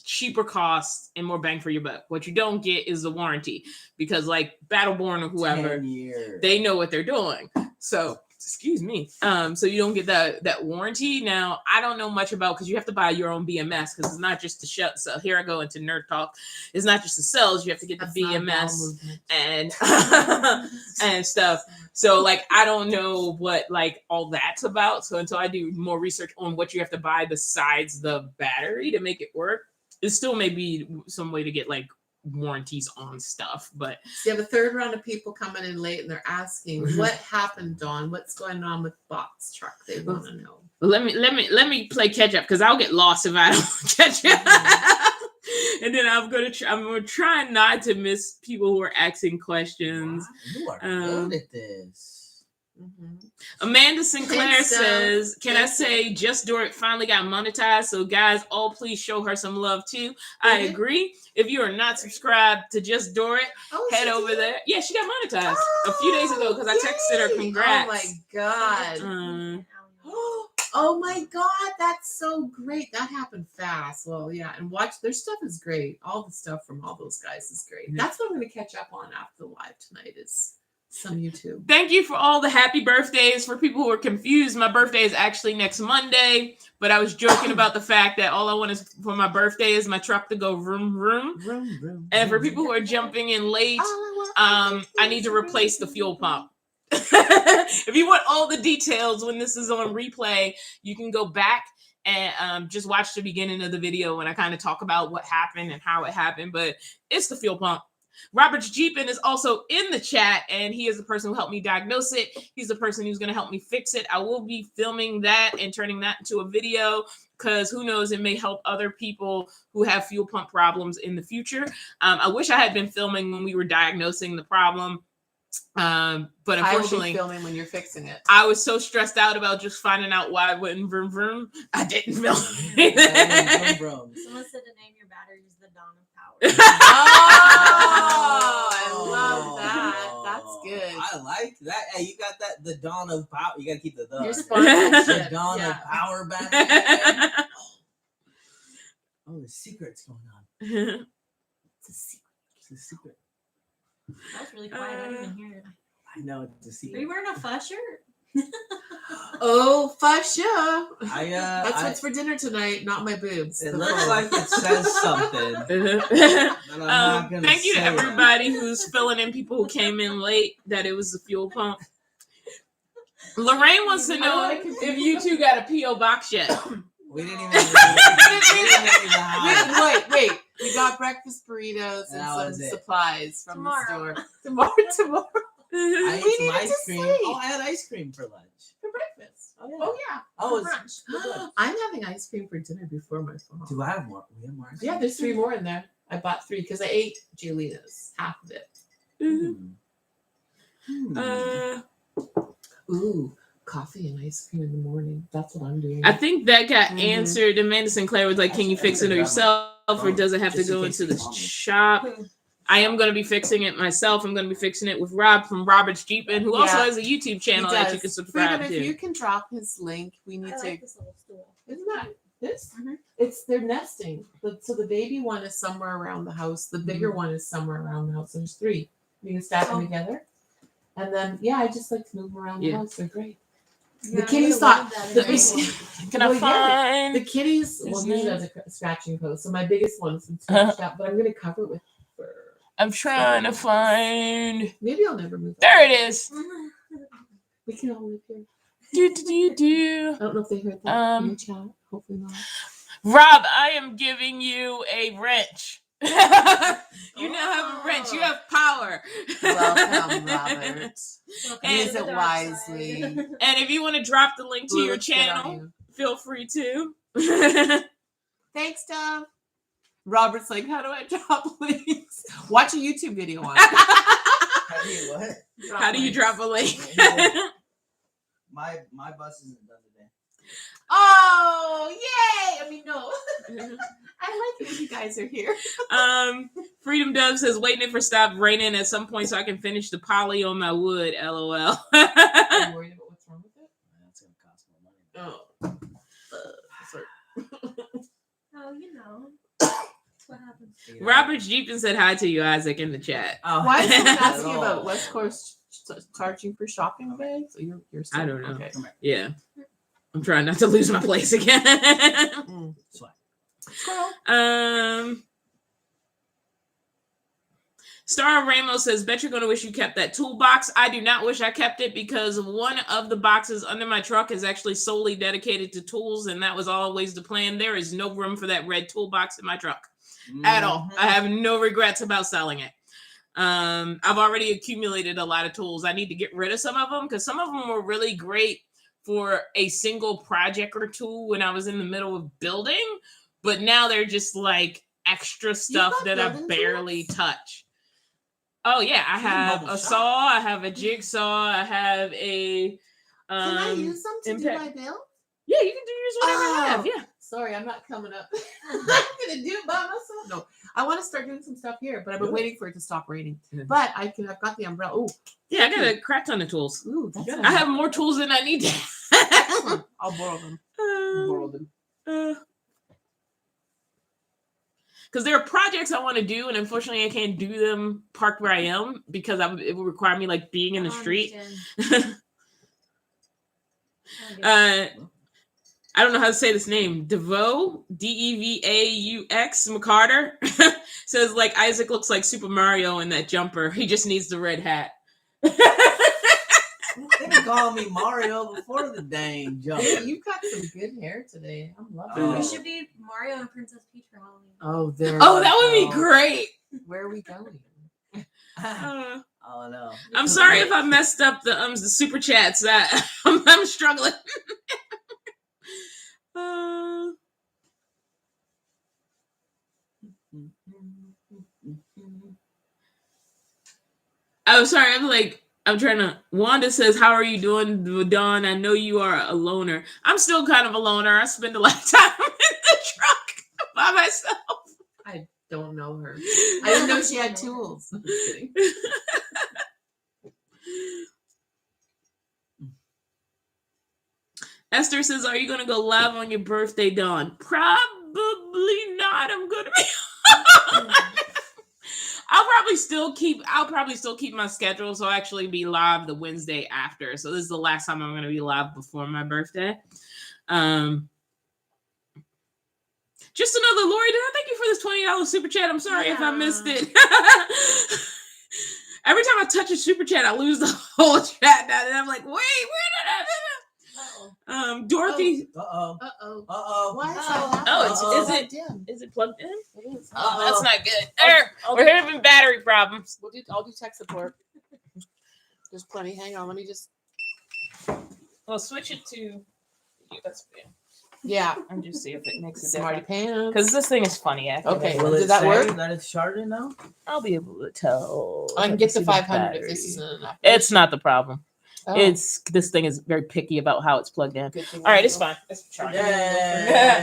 cheaper cost and more bang for your buck. What you don't get is the warranty because like Battleborn or whoever, 10 years. they know what they're doing. So excuse me. So you don't get that warranty. Now I don't know much about because you have to buy your own BMS because it's not just the shut. So here I go into nerd talk. It's not just the cells. You have to get the BMS and and stuff. So like I don't know what like all that's about. So until I do more research on what you have to buy besides the battery to make it work, it still may be some way to get like warranties on stuff, but So you have a third round of people coming in late, and they're asking, "What happened, Dawn? What's going on with BoxTruck?" They want to know. let me play catch up because I'll get lost if I don't catch up. And then I'm gonna try not to miss people who are asking questions. Wow, you are good at this. Amanda Sinclair Thanks, says, "Can I Thanks. say Just Dort finally got monetized? So guys, all please show her some love too." I Mhm. agree. If you are not subscribed to Just Dort, Oh, head she over did? there. Yeah, she got monetized a few days ago because I texted her Yay! congrats. Oh my god. Oh my god, that's so great. That happened fast. Well, yeah, and watch their stuff is great. All the stuff from all those guys is great. Yeah. That's what I'm gonna catch up on after the live tonight is some YouTube. Thank you for all the happy birthdays. For people who are confused, my birthday is actually next Monday, but I was joking about the fact that all I want is for my birthday is my truck to go vroom vroom. Vroom, vroom, And for vroom. people who are jumping in late, I I need to replace the fuel pump. If you want all the details when this is on replay, you can go back and just watch the beginning of the video when I kind of talk about what happened and how it happened. But it's the fuel pump. Robert Jeepin is also in the chat, and he is the person who helped me diagnose it. He's the person who's going to help me fix it. I will be filming that and turning that into a video because who knows, it may help other people who have fuel pump problems in the future. I wish I had been filming when we were diagnosing the problem. But will be unfortunately, filming when you're fixing it. I was so stressed out about just finding out why it wouldn't vroom vroom. I didn't film. Vroom, vroom. Someone said to name your batteries the Dawn of Power. Oh, I love that. That's good. I like that. Hey, you got that. The Dawn of Power. You gotta keep the Your the sponsorship. Dawn Yeah. of Power back. Oh, the secret's going on. It's a secret. It's a secret. That was really quiet. I didn't even hear it. I know it's a Are secret. you wearing a fuzz shirt? Oh, for sure. That's That's what's for dinner tonight, not my boobs. It The looks food. like it says something. But I'm not gonna Thank you to say it. everybody who's filling in, people who came in late, that it was the fuel pump. Lorraine wants to know if you two got a P.O. box yet. We didn't even. Wait. We got breakfast burritos That and was some it. supplies from Tomorrow. the store. Tomorrow. I We ate some needed ice to cream. sleep. Oh, I had ice cream for lunch. For breakfast. Oh, yeah. Oh yeah. Oh, For it's brunch. I'm having ice cream for dinner before my phone. Do I have more? We have more ice cream? Yeah, there's 3 more in there. I bought 3 because I ate Julina's, half of it. Ooh, coffee and ice cream in the morning. That's what I'm doing. I think that got Mhm. answered. Amanda Sinclair was like, "Can you fix it yourself, or does it have to Just in go case into the they call me. shop?" I am going to be fixing it myself. I'm going to be fixing it with Rob from Robert's Jeepin, who also Yeah. has a YouTube channel He that does. you can subscribe Freedom, to. if you can drop his link, we need I to. like this little stool. Isn't that this? Mhm. It's they're nesting. So the baby one is somewhere around the house. The bigger one is somewhere around the house. There's 3. You can stack them Oh. together, and then I just like to move them around the Yeah. house. They're great. Yeah, I kitties would've thought loved that in the my big- home. Can I Well, yeah. find? The kitties His will use it name? as a scratching post. So my biggest one's been scratched out, but I'm gonna cover it with fur. I'm trying to find. Maybe I'll never move. There it is. We can all live here. Do. I don't know if they heard that in the chat. Hopefully not. Rob, I am giving you a wrench. You now have a wrench. You have power. Welcome, Robert. Welcome And- to Use the it dark wisely. side. And if you want to drop the link to Blue your looks good on channel, you. feel free to. Thanks, Dove. Robert's like, how do I drop links? Watch a YouTube video on it. How do you what? How do you drop a link? My bus isn't done today. Oh, yay! I mean, no. I like it when you guys are here. Freedom Dove says, waiting for stop raining at some point so I can finish the poly on my wood. LOL. Are you worried about what's wrong with it? That's gonna cost more money. Oh. Sorry. Oh, you know. That's what happens. Robert Jeepin said hi to you, Isaac, in the chat. Oh, Why is someone not at asking all. about West Coast charging for shopping bags? So you're still, I don't know. Okay. Come here. Yeah. I'm trying not to lose my place again. Swag. Squirrel. Star Ramos says, bet you're going to wish you kept that toolbox. I do not wish I kept it because one of the boxes under my truck is actually solely dedicated to tools, and that was always the plan. There is no room for that red toolbox in my truck at all. I have no regrets about selling it. I've already accumulated a lot of tools. I need to get rid of some of them because some of them were really great for a single project or two when I was in the middle of building, but now they're just like extra stuff that I barely touch. Oh yeah, I have a saw, I have a jigsaw, I have a Can I use them to do my bill? Yeah, you can use whatever you have. Yeah. Sorry, I'm not coming up. I'm gonna do it by myself. No, I want to start doing some stuff here, but I've been waiting for it to stop raining. But I've got the umbrella. Oh, yeah, I got a crap ton of tools. Ooh, that's I have more tools than I need to. I'll borrow them. Because there are projects I want to do, and unfortunately, I can't do them parked where I am because it would require me like being in the street. I don't know how to say this name. Devoux, Devaux McCarter says like Isaac looks like Super Mario in that jumper. He just needs the red hat. They been calling me Mario before the dang jump. Hey, you've got some good hair today. I'm loving Oh. it. We should be Mario and Princess Peach for Halloween. Oh, there. Oh, that would be we go. great. Where are we going? Uh, Oh no. I'm sorry if I messed up the super chats. That I'm struggling. I'm sorry. I'm trying to. Wanda says, "How are you doing, Dawn? I know you are a loner. I'm still kind of a loner. I spend a lot of time in the truck by myself. I don't know her. I didn't know she had tools. I'm just kidding. Esther says, "Are you going to go live on your birthday, Dawn?" Probably not. I'm going to be. I'll probably still keep my schedule, so I'll actually be live the Wednesday after. So this is the last time I'm going to be live before my birthday. Just another Lori. Did I thank you for this $20 super chat? I'm sorry if I missed it. Every time I touch a super chat, I lose the whole chat. And I'm like, wait, where did I? Dorothy. Uh-oh. Uh-oh. Why is that Oh, happening? is it plugged in? It is. Oh, that's not good. We're having battery problems. I'll do tech support. There's plenty. Hang on. Let me just. Well, switch it to USB. Yeah. And just see if it makes a Smarty difference. pants. Because this thing is funny. Okay. Will Did it that say work? that it's charging now? I'll be able to tell. I can get see the the 500 if this battery. isn't enough. It's not the problem. Oh, This thing is very picky about how it's plugged in. good thing All right, I it's know. fine. It's charging.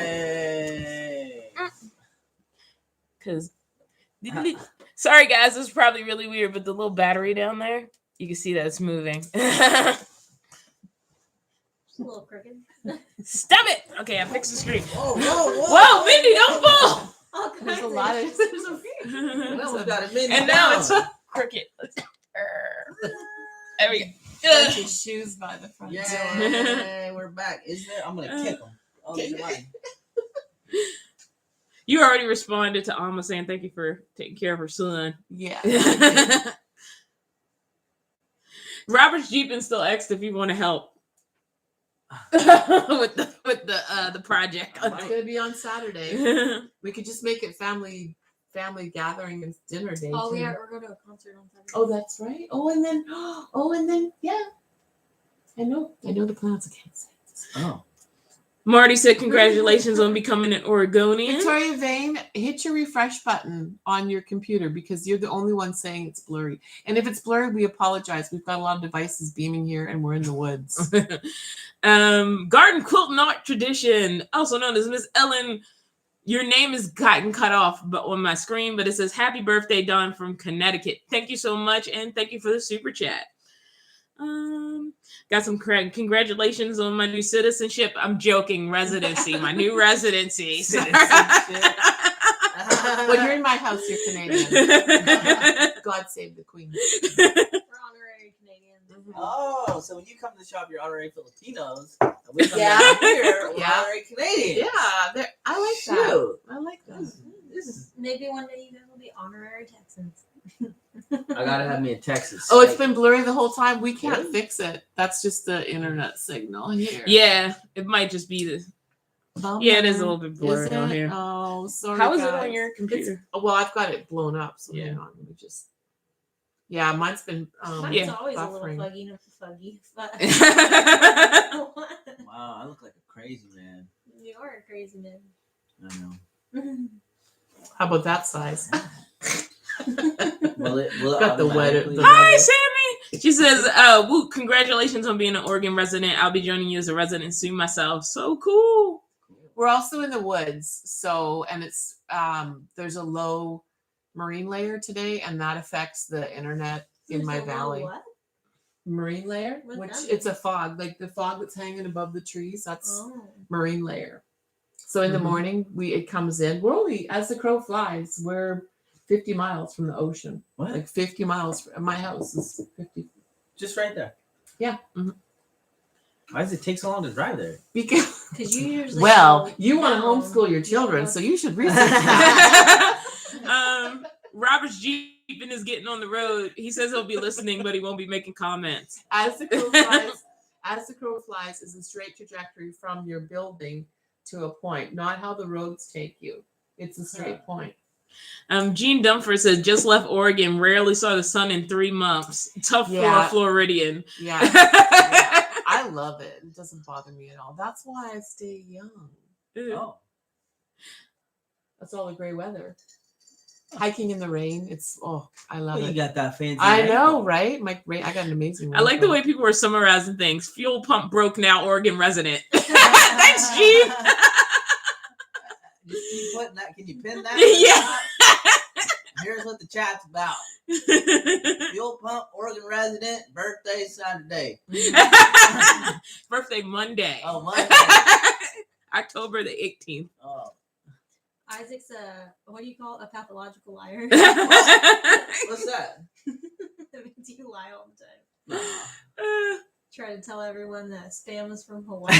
Yay! Because, sorry guys, this is probably really weird, but the little battery down there, you can see that it's moving. Just a little crooked. Stop it! Okay, I fixed the screen. Whoa, whoa, whoa! Whoa, Mindy, don't fall! All There's kinds a lot of. We almost got a minute And now down. it's crooked. There we go. Bunch of shoes by the front door. Yay, we're back. Is there? I'm gonna kick them. Oh, Okay. these are mine. You already responded to Alma saying thank you for taking care of her son. Yeah. Robert's Jeepin still asked if you want to help with the project. It's gonna be on Saturday. We could just make it family gathering and dinner day. Oh, too. we're going to a concert on Saturday. Oh, that's right. Oh, and then, yeah. I know the plans. I can't say it. Oh. Marty said congratulations on becoming an Oregonian. Victoria Vane, hit your refresh button on your computer because you're the only one saying it's blurry. And if it's blurry, we apologize. We've got a lot of devices beaming here and we're in the woods. Garden Quilt and Art Tradition, also known as Miss Ellen. Your name has gotten cut off on my screen, but it says happy birthday, Dawn from Connecticut. Thank you so much, and thank you for the super chat. Got some congratulations on my new citizenship. I'm joking, residency, my new residency. When you're in my house, you're Canadian. God save the Queen. We're honorary Canadians. Oh, so when you come to the shop, you're honorary Filipinos. And we come Yeah. down here, we're Yeah. honorary Canadians. Yeah, I like that. Shoot. I like that. This is Maybe one day you guys will be honorary Texans. I gotta have me a Texas. Oh, it's steak. been blurry the whole time. We can't Really? fix it. That's just the internet signal here. Yeah, it might just be the. Yeah, it is a little bit blurry Is on it? here. Oh, sorry. How is it guys. on your computer? Well, I've got it blown up. So Yeah. hang on. Let me just. Yeah, mine's been. Mine's Yeah. always a buffering. little fuggy. But Wow, I look like a crazy man. you are a crazy man. I know. How about that size? Will it Got the wet- automatically- the- Hi, Sammy. She says, "Woo! Congratulations on being an Oregon resident. I'll be joining you as a resident soon myself. So cool." We're also in the woods, so and it's there's a low marine layer today, and that affects the internet in my There's a little valley. What? Marine layer, What's which that it's a fog, like the fog that's hanging above the trees. That's Oh. marine layer. So in the Mhm. morning, it comes in. We're only, as the crow flies, we're 50 miles from the ocean. What? Like 50 miles. My house is 50. Just right there. Yeah. Mhm. Why does it take so long to drive there? Because Because you usually well, go you want to down. homeschool your children, Yeah. so you should research that. Robert's Jeeping is getting on the road. He says he'll be listening, but he won't be making comments. As the crow flies is a straight trajectory from your building to a point, not how the roads take you. It's a straight point. Gene Dumford says, "Just left Oregon. Rarely saw the sun in 3 months. Tough for Yeah. a Floridian." Yeah. I love it. It doesn't bother me at all. That's why I stay young. Oh. That's all the gray weather. Hiking in the rain. I love Well, you it. got that fancy. I rain. know, right? I got an amazing I like the raincoat. way people are summarizing things. Fuel pump broke now, Oregon resident. Thanks, Gene. Just keep putting that. Can you pin that? Yeah. Here's what the chat's about. Fuel pump, Oregon resident, birthday Saturday. Birthday Monday. Oh, Monday. October the 18th. Oh. Isaac's what do you call it? A pathological liar. What's that? That means you lie all the time. Try to tell everyone that spam is from Hawaii.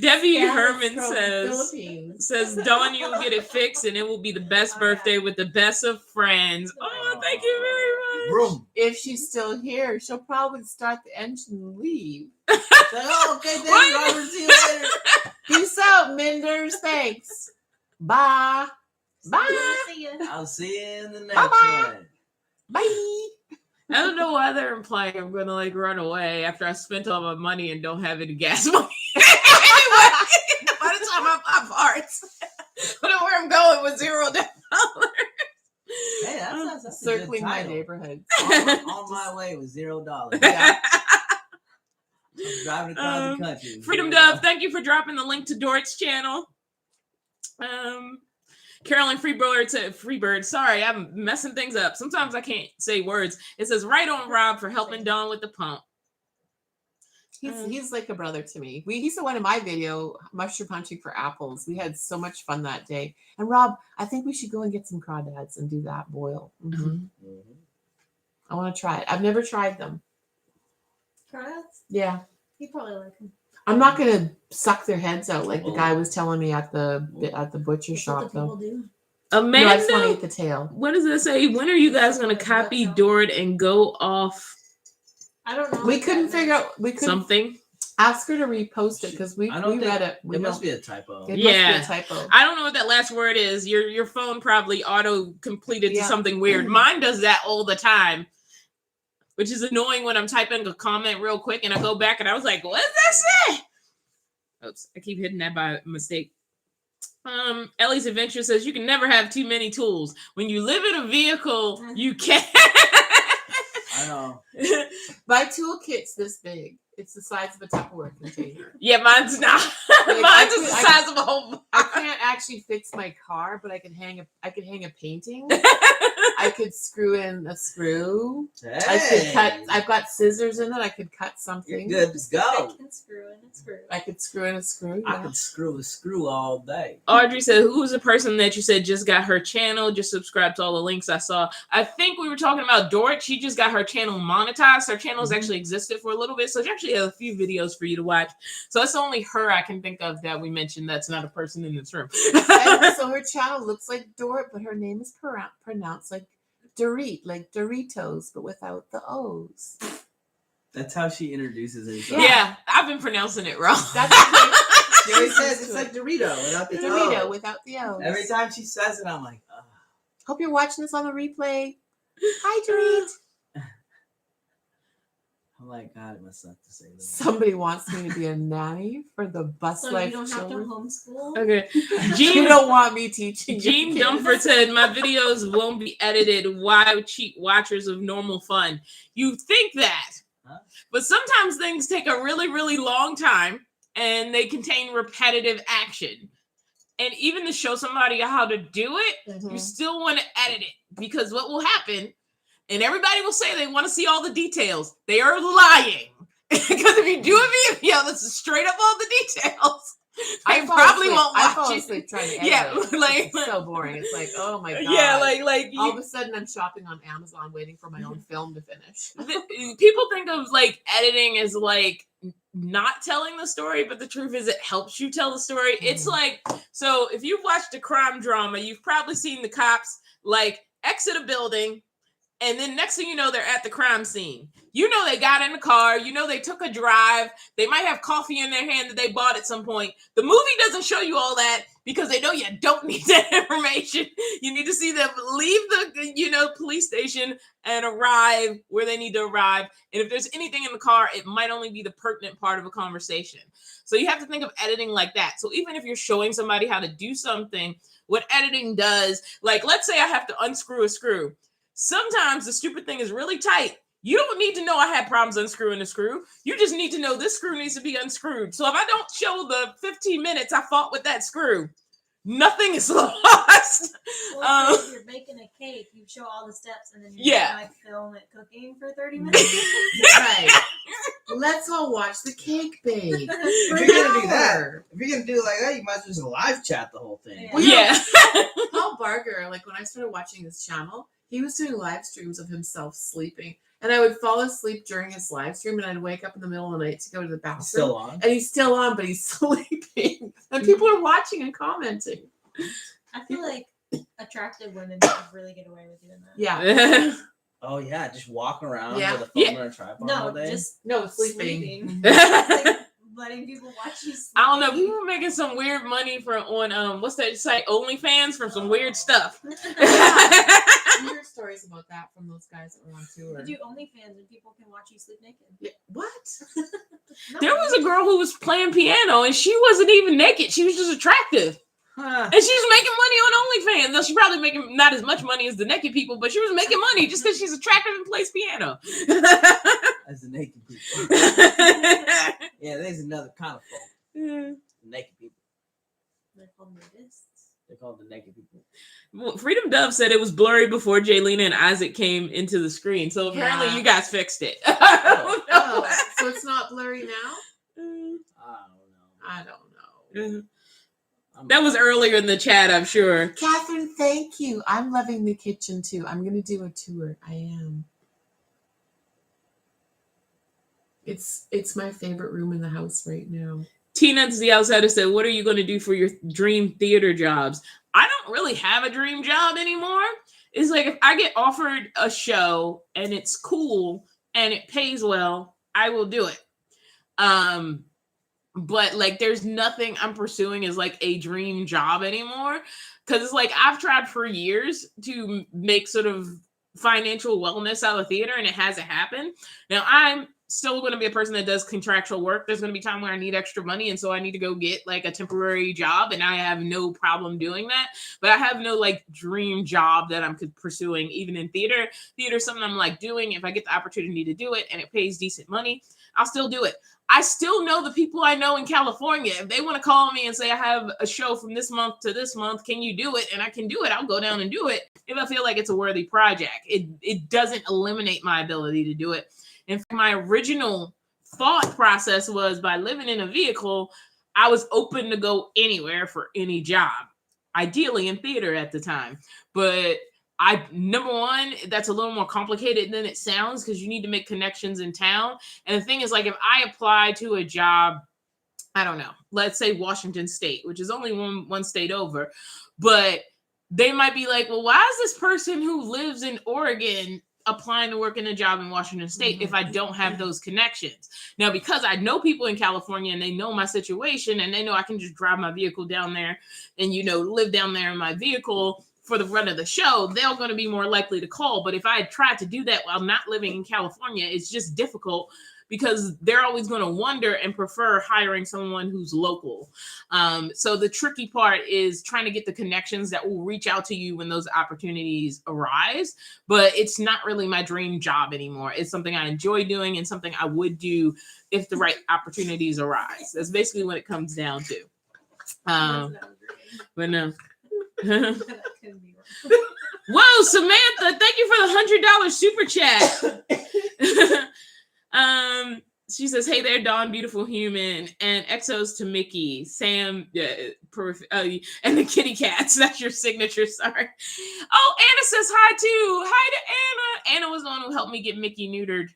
Debbie Yeah, Herman from Philippines. says, "Dawn, you'll get it fixed and it will be the best birthday with the best of friends." Oh, thank you very much. Vroom. If she's still here, she'll probably start the engine and leave. Oh, okay, thanks, Robert. See you later. Peace out, Menders. Thanks. Bye. Bye. See ya. I'll see you in the next Bye-bye. one. Bye. I don't know why they're implying I'm gonna like run away after I spent all my money and don't have any gas money. By the time I buy parts, I know where I'm going with $0. Hey, that's a Circling good my title. neighborhood. On my way with $0. Yeah. I'm driving across the country. Freedom Dove, thank you for dropping the link to Dort's channel. Carolyn Freebird, sorry, I'm messing things up. Sometimes I can't say words. It says, "Right on, Rob, for helping Dawn with the pump." He's like a brother to me. He's the one in my video, mushroom punching for apples. We had so much fun that day. And Rob, I think we should go and get some crawdads and do that boil. Mhm. I want to try it. I've never tried them. Crawdads? Yeah. You probably like them. I'm not gonna suck their heads out like the guy was telling me at the butcher That's shop what the people though. do. Amanda, No, I just want to eat the tail. what does it say? When are you guys going to copy Dort and go off I don't know. We what that couldn't means. figure out. We couldn't something? ask her to repost it because we I don't think- read it. We It must don't- be a typo. It Yeah. must be a typo. I don't know what that last word is. Your phone probably auto completed to Yeah. something weird. Mine does that all the time, which is annoying when I'm typing a comment real quick and I go back and I was like, "What does that say?" Oops, I keep hitting that by mistake. Ellie's Adventure says, "You can never have too many tools. When you live in a vehicle, you can't." I know. My toolkit's this big. It's the size of a Tupperware container. Yeah, mine's not. Like, Mine's is the I- size of a whole. I can't actually fix my car, but I can hang a painting. I could screw in a screw. Hey, I could cut. I've got scissors in it. I could cut You're something. good to I go. can screw in a screw. I could screw in a screw. I Yeah. could screw a screw all day. Audrey said, who was the person that you said just got her channel? Just subscribe to all the links I saw. I think we were talking about Dort. She just got her channel monetized. Her channel has actually existed for a little bit. So she actually has a few videos for you to watch. So that's only her I can think of that we mentioned that's not a person in this room. And so her channel looks like Dort, but her name is pronounced like Dorit, like Doritos, but without the O's. That's how she introduces herself. Yeah, I've been pronouncing it wrong. That's okay. She always says it's like Dorito without the Dorito O. without the O's. Every time she says it, I'm like, ugh. Hope you're watching this on the replay. Hi, Dorit. I'm like, God, it must suck to say that. Somebody wants me to be a nanny for the bus So life you don't have to children. homeschool. Okay. You Gene, don't want me teaching. Gene your kids. Dumford said, my videos won't be edited. Why cheat watchers of normal fun? You think that, Huh? but sometimes things take a really, really long time and they contain repetitive action. And even to show somebody how to do it, you Mhm. still want to edit it because what will happen, and everybody will say they want to see all the details. They are lying. Because if you do a video that's straight up all the details, they I fall probably asleep. won't I watch fall it. asleep trying to edit Yeah, it. like- It's so boring. It's like, oh my god. Yeah, like all you, of a sudden I'm shopping on Amazon waiting for my own film to finish. people think of like editing as like not telling the story, but the truth is it helps you tell the story. It's Mhm. like, so if you've watched a crime drama, you've probably seen the cops like exit a building, and then next thing you know, they're at the crime scene. You know they got in the car, you know they took a drive, they might have coffee in their hand that they bought at some point. The movie doesn't show you all that because they know you don't need that information. You need to see them leave the police station and arrive where they need to arrive. And if there's anything in the car, it might only be the pertinent part of a conversation. So you have to think of editing like that. So even if you're showing somebody how to do something, what editing does, like let's say I have to unscrew a screw. Sometimes the stupid thing is really tight. You don't need to know I had problems unscrewing the screw. You just need to know this screw needs to be unscrewed. So if I don't show the 15 minutes I fought with that screw, nothing is lost. Well, if you're making a cake, you show all the steps and then you like film it cooking for 30 minutes. Right. Let's all watch the cake bake. If you're gonna do that, if you're gonna do it like that, you might as well just live chat the whole thing. Yeah. Yeah. Paul Barger, like when I started watching his channel, he was doing live streams of himself sleeping. And I would fall asleep during his live stream and I'd wake up in the middle of the night to go to the bathroom. Still on. And he's still on, but he's sleeping. And people are watching and commenting. I feel like attractive women could really get away with doing that. Yeah. Oh yeah, just walking around Yeah. with a phone Yeah. or a tripod all No, day. just No, sleeping. like, letting people watch you sleep. I don't know. People are making some weird money on what's that site? OnlyFans from some weird stuff. I heard stories about that from those guys that were on tour. You do OnlyFans and people can watch you sleep naked. Yeah. What? There was a girl who was playing piano and she wasn't even naked. She was just attractive. Huh. And she's making money on OnlyFans. Though she's probably making not as much money as the naked people, but she was making money just because she's attractive and plays piano. As the naked people. Yeah, there's another kind of folk. The naked people. They're called nudists. They're called the naked people. Well, Freedom Dove said it was blurry before Jaylena and Isaac came into the screen. So apparently Yeah. you guys fixed it. Oh, so it's not blurry now? I don't know. I don't know. That was earlier in the chat, I'm sure. Catherine, thank you. I'm loving the kitchen too. I'm going to do a tour. I am. It's my favorite room in the house right now. Tina the Outsider said, what are you going to do for your dream theater jobs? I don't really have a dream job anymore. It's like if I get offered a show and it's cool and it pays well, I will do it. But like there's nothing I'm pursuing as like a dream job anymore. Cause it's like I've tried for years to make sort of financial wellness out of theater and it hasn't happened. Now I'm still going to be a person that does contractual work. There's going to be time where I need extra money, and so I need to go get like a temporary job, and I have no problem doing that. But I have no like dream job that I'm pursuing, even in theater. Theater is something I'm like doing. If I get the opportunity to do it and it pays decent money, I'll still do it. I still know the people I know in California. If they want to call me and say, I have a show from this month to this month, can you do it? And I can do it. I'll go down and do it if I feel like it's a worthy project. It doesn't eliminate my ability to do it. In fact, my original thought process was, by living in a vehicle, I was open to go anywhere for any job, ideally in theater at the time. But number one, that's a little more complicated than it sounds, because you need to make connections in town. And the thing is, like, if I apply to a job, I don't know, let's say Washington State, which is only one state over, but they might be like, well, why is this person who lives in Oregon applying to work in a job in Washington State if I don't have those connections? Now, because I know people in California and they know my situation and they know I can just drive my vehicle down there and, live down there in my vehicle for the run of the show, they're going to be more likely to call. But if I had tried to do that while not living in California, it's just difficult, because they're always going to wonder and prefer hiring someone who's local. So the tricky part is trying to get the connections that will reach out to you when those opportunities arise. But it's not really my dream job anymore. It's something I enjoy doing and something I would do if the right opportunities arise. That's basically what it comes down to. But no. Whoa, Samantha, thank you for the $100 super chat. She says, hey there, Dawn, beautiful human, and exos to Mickey, Sam, and the kitty cats. That's your signature. Sorry. Oh, Anna says hi too. Hi to Anna. Anna was the one who helped me get Mickey neutered.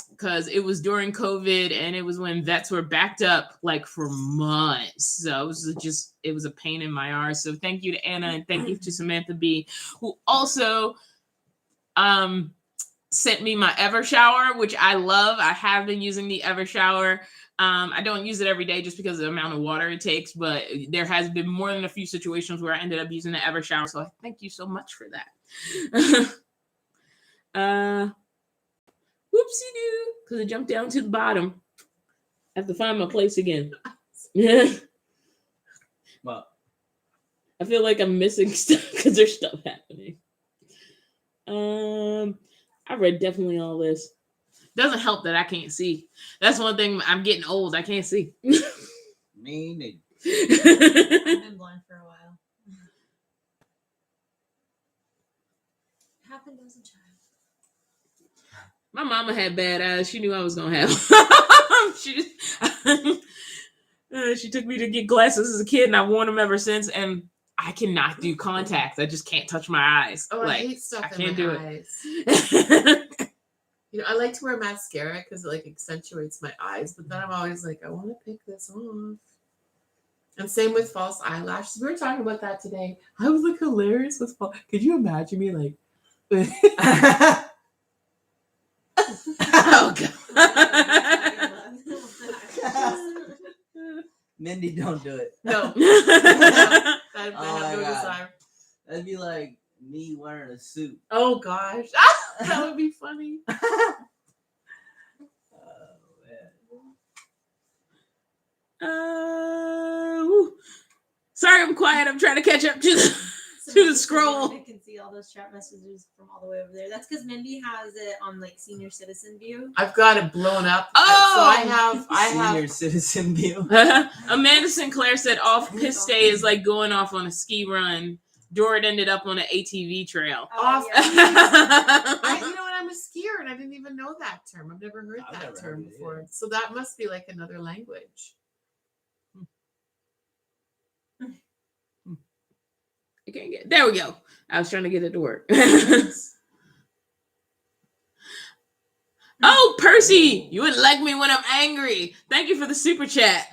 Because it was during COVID and it was when vets were backed up like for months. So it was a pain in my arse. So thank you to Anna, and thank you to Samantha B, who also sent me my Ever Shower, which I love. I have been using the Ever Shower. I don't use it every day just because of the amount of water it takes, but there has been more than a few situations where I ended up using the Ever Shower. So thank you so much for that. Whoopsie doo, because I jumped down to the bottom. I have to find my place again. Well, I feel like I'm missing stuff because there's stuff happening. I read definitely all this. Doesn't help that I can't see. That's one thing. I'm getting old. I can't see. me neither. I've been blind for a while. It happened as a child. My mama had bad eyes. She knew I was gonna have. She took me to get glasses as a kid, and I've worn them ever since. And I cannot do contacts. I just can't touch my eyes. Oh, I hate stuff in my eyes. I like to wear mascara because it like accentuates my eyes, but then I'm always like, I want to pick this off. And same with false eyelashes. We were talking about that today. I was like hilarious with false. Could you imagine me like? Oh God. Mindy, don't do it. No. That'd be like me wearing a suit. Oh gosh. That would be funny. Sorry, I'm quiet. I'm trying to catch up to the scroll. I can see all those chat messages from all the way over there. That's because Mindy has it on like senior citizen view. I've got it blown up. Oh, so I have senior citizen view. Amanda Sinclair said off piss day is like going off on a ski run. Dorrit ended up on an ATV trail. off. Yeah. I'm a skier and I didn't even know that term. I've never heard that term before. It. So that must be like another language. I can't get. There we go. I was trying to get it to work. Oh, Percy, you wouldn't like me when I'm angry. Thank you for the super chat.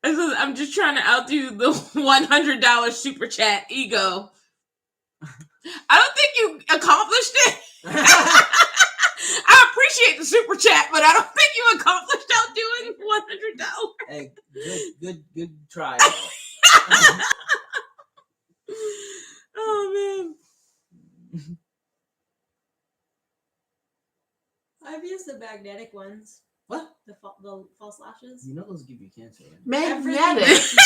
I'm just trying to outdo the $100 super chat ego. I don't think you accomplished it. I appreciate the super chat, but I don't think you accomplished outdoing $100. Hey, good try. Oh man. I've used the magnetic ones. What? The false lashes. You know those give you cancer, right? Magnetic. Everything.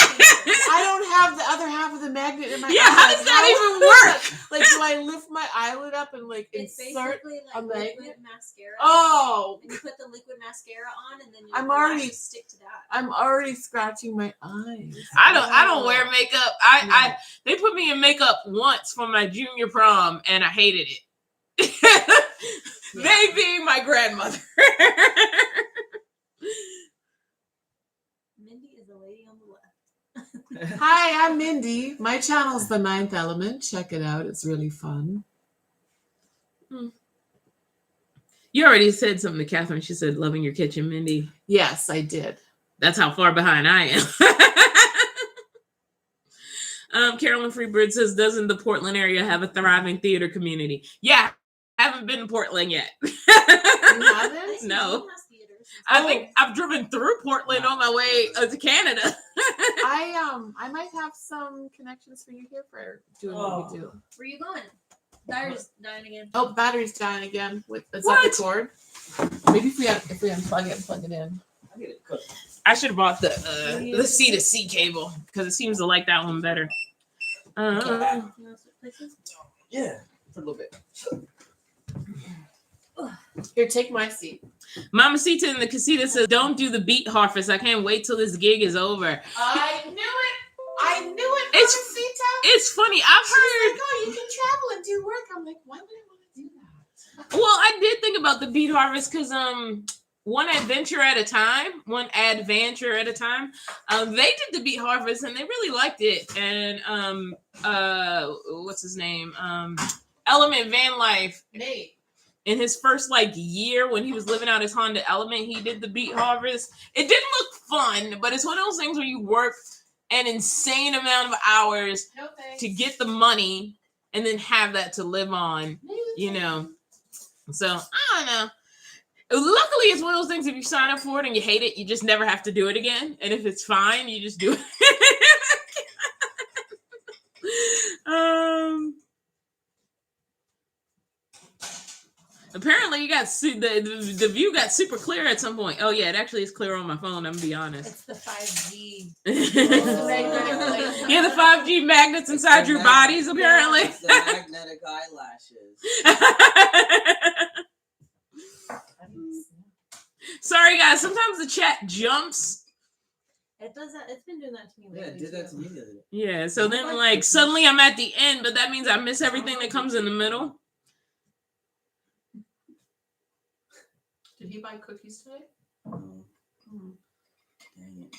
I don't have the other half of the magnet in my Yeah, eye. how does that even work? Like, do I lift my eyelid up and like It's insert? basically a like magnet? liquid mascara. Oh, And you put the liquid mascara on, and then your I'm already- lashes stick to that. I'm already scratching my eyes. I don't wear makeup. They put me in makeup once for my junior prom, and I hated it. They being my grandmother. Mindy is the lady on the left. Hi, I'm Mindy. My channel's The Ninth Element. Check it out. It's really fun. You already said something to Catherine. She said, "Loving your kitchen, Mindy." Yes, I did. That's how far behind I am. Carolyn Freebird says, "Doesn't the Portland area have a thriving theater community?" Yeah, I haven't been to Portland yet. You haven't? No. Eugene has theaters. I think I've driven through Portland on my way to Canada. I might have some connections for you here for doing what we do. Where you going? Battery's dying again. Oh, battery's dying again. Is that What? the cord? Maybe if we unplug it and plug it in. I get it cooked. I should have bought the C to C cable because it seems to like that one better. You want to switch places? Yeah, for a little bit. Here, take my seat. Mamacita in the casita says, "Don't do the beat harvest. I can't wait till this gig is over." I knew it. I knew it. It's- Mamacita. It's funny. I've She's heard. like, oh, you can travel and do work. I'm like, why would I want to do that? Well, I did think about the beat harvest because one adventure at a time, they did the beat harvest and they really liked it. And what's his name? Element Vanlife. Nate. In his first year when he was living out his Honda Element, he did the beat harvest. It didn't look fun, but it's one of those things where you work an insane amount of hours No thanks. to get the money and then have that to live on, you know. So I don't know. Luckily, it's one of those things, if you sign up for it and you hate it, you just never have to do it again. And if it's fine, you just do it. Apparently, you got the view got super clear at some point. Oh yeah, it actually is clear on my phone. I'm gonna be honest. It's the 5G. Yeah, the 5G magnets inside your bodies. Apparently. It's the magnetic eyelashes. Sorry, guys. Sometimes the chat jumps. It does that. It's been doing that to me lately. Yeah, it did that to too. me the other day. Yeah. So then, suddenly I'm at the end, but that means I miss everything that comes in the middle. Did he buy cookies today? Oh, dang it.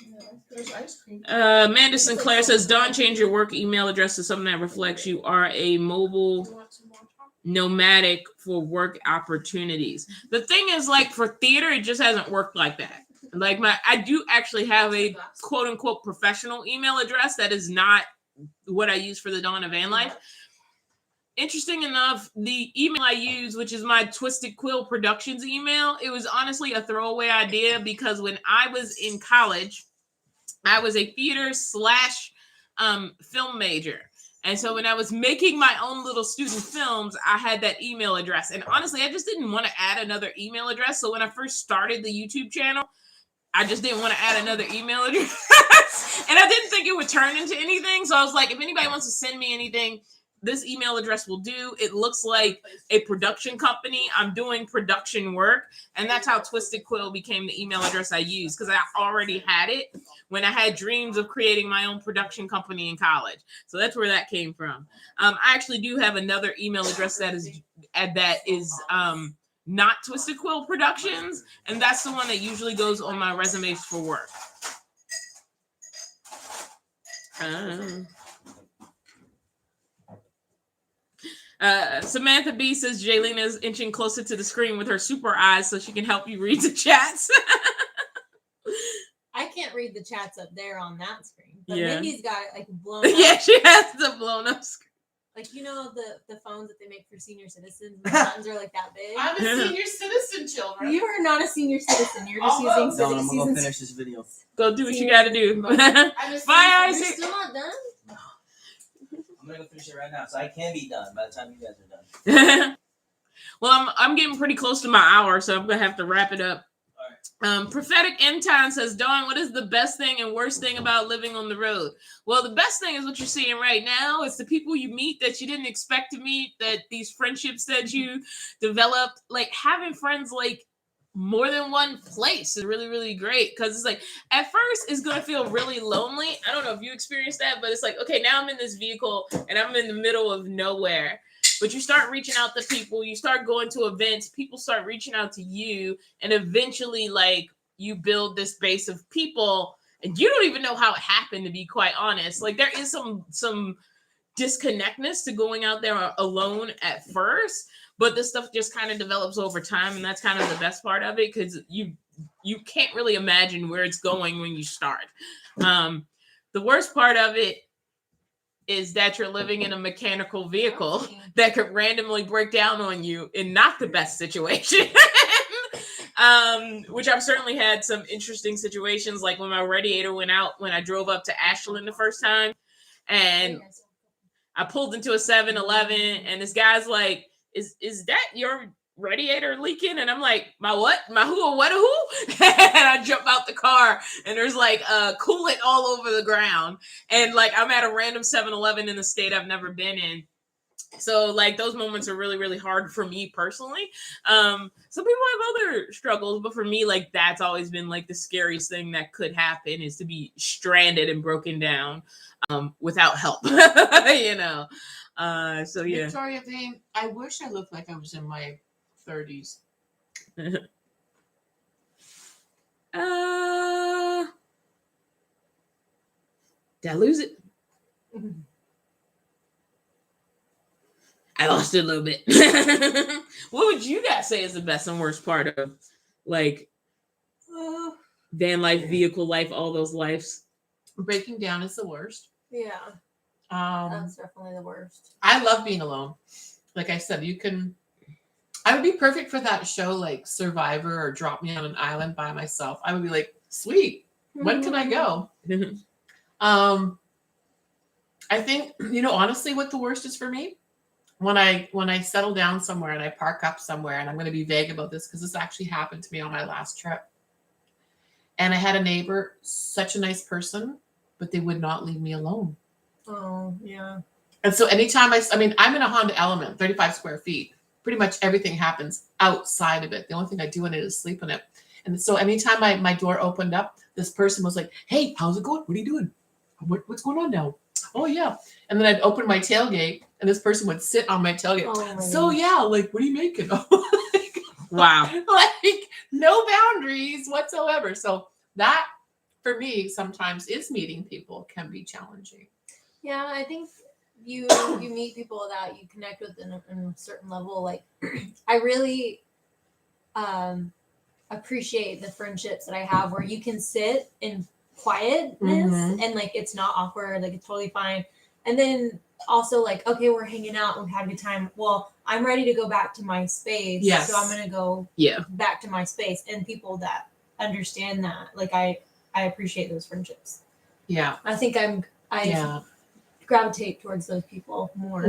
There's ice cream. Amanda Sinclair says, "Dawn, change your work email address to something that reflects you are a mobile You want some more chocolate? nomadic for work opportunities." The thing is, for theater, it just hasn't worked like that. I do actually have a quote unquote professional email address that is not what I use for the Dawn of Van Life. Interesting enough, the email I use, which is my Twisted Quill Productions email, it was honestly a throwaway idea because when I was in college, I was a theater / film major. And so when I was making my own little student films, I had that email address. And honestly, I just didn't want to add another email address. So when I first started the YouTube channel, I just didn't want to add another email address. And I didn't think it would turn into anything. So I was like, if anybody wants to send me anything, this email address will do. It looks like a production company. I'm doing production work. And that's how Twisted Quill became the email address I used, because I already had it when I had dreams of creating my own production company in college. So that's where that came from. I actually do have another email address that is not Twisted Quill Productions, and that's the one that usually goes on my resumes for work. Samantha B says Jaylene is inching closer to the screen with her super eyes so she can help you read the chats. I can't read the chats up there on that screen. But Yeah. Mindy's got it blown up. Yeah, she has the blown up screen. The phones that they make for senior citizens, the buttons are that big. I'm a senior citizen, children. You are not a senior citizen. You're just Although- using Dawn, I'm gonna go seasons. finish this video. Go do what you gotta do. I'm a Bye, senior- You're Isaac. still not done? I'm gonna go finish it right now, so I can be done by the time you guys are done. Well, I'm getting pretty close to my hour, so I'm gonna have to wrap it up. Prophetic Anton says, Dawn, what is the best thing and worst thing about living on the road? Well, the best thing is what you're seeing right now. It's the people you meet that you didn't expect to meet, that these friendships that you developed, like having friends like more than one place is really, really great. Because it's like, at first, it's going to feel really lonely. I don't know if you experienced that, but it's like, okay, now I'm in this vehicle and I'm in the middle of nowhere. But you start reaching out to people, you start going to events, people start reaching out to you, and eventually, like, you build this base of people, and you don't even know how it happened, to be quite honest. Like, there is some disconnectedness to going out there alone at first, but this stuff just kind of develops over time, and that's kind of the best part of it, because you can't really imagine where it's going when you start. The worst part of it is that you're living in a mechanical vehicle that could randomly break down on you in not the best situation. Which I've certainly had some interesting situations, like when my radiator went out when I drove up to Ashland the first time, and I pulled into a 7-Eleven, and this guy's like, is that your radiator leaking? And I'm like, my what? My who? What? Who? And I jump out the car, and there's like coolant all over the ground, and like I'm at a random 7-Eleven in the state I've never been in. So like those moments are really, really hard for me personally. Some people have other struggles, but for me, like that's always been like the scariest thing that could happen, is to be stranded and broken down without help. You know. So yeah. Victoria Vane, I wish I looked like I was in my 30s. Did I lose it? I lost it a little bit. What would you guys say is the best and worst part of like van life, vehicle life, all those lives? Breaking down is the worst. Yeah, that's definitely the worst. I love being alone. Like I said, I would be perfect for that show, like Survivor or Drop Me on an Island by Myself. I would be like, sweet. When can I go? I think, honestly, what the worst is for me, when I settle down somewhere and I park up somewhere, and I'm going to be vague about this because this actually happened to me on my last trip. And I had a neighbor, such a nice person, but they would not leave me alone. Oh, yeah. And so anytime I'm in a Honda Element, 35 square feet. Pretty much everything happens outside of it. The only thing I do in it is sleep in it. And so anytime my door opened up, this person was like, hey, how's it going? What are you doing? What's going on now? Oh, yeah. And then I'd open my tailgate, and this person would sit on my tailgate. Oh, so, yeah, like, what are you making? Wow. Like, no boundaries whatsoever. So that, for me, sometimes is meeting people can be challenging. Yeah, I think you meet people that you connect with in a certain level. Like, I really appreciate the friendships that I have where you can sit in quietness and like it's not awkward, like it's totally fine. And then also like, okay, we're hanging out and we had a good time. Well, I'm ready to go back to my space. Yes. So I'm gonna go back to my space, and people that understand that, like I appreciate those friendships. Yeah. I think I gravitate towards those people more.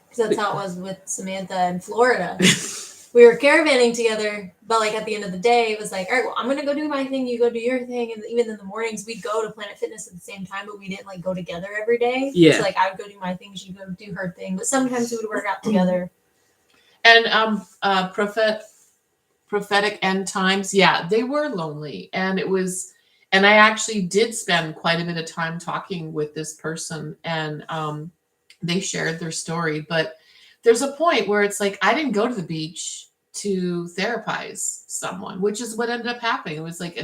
Because that's how it was with Samantha in Florida. We were caravanning together, but like at the end of the day, it was like, all right, well, I'm gonna go do my thing, you go do your thing, and even in the mornings, we'd go to Planet Fitness at the same time, but we didn't like go together every day. Yeah. So like I would go do my thing, she'd go do her thing, but sometimes we would work out together. And prophetic end times, yeah, they were lonely, and I actually did spend quite a bit of time talking with this person, and they shared their story, but there's a point where it's like, I didn't go to the beach to therapize someone, which is what ended up happening. It was like,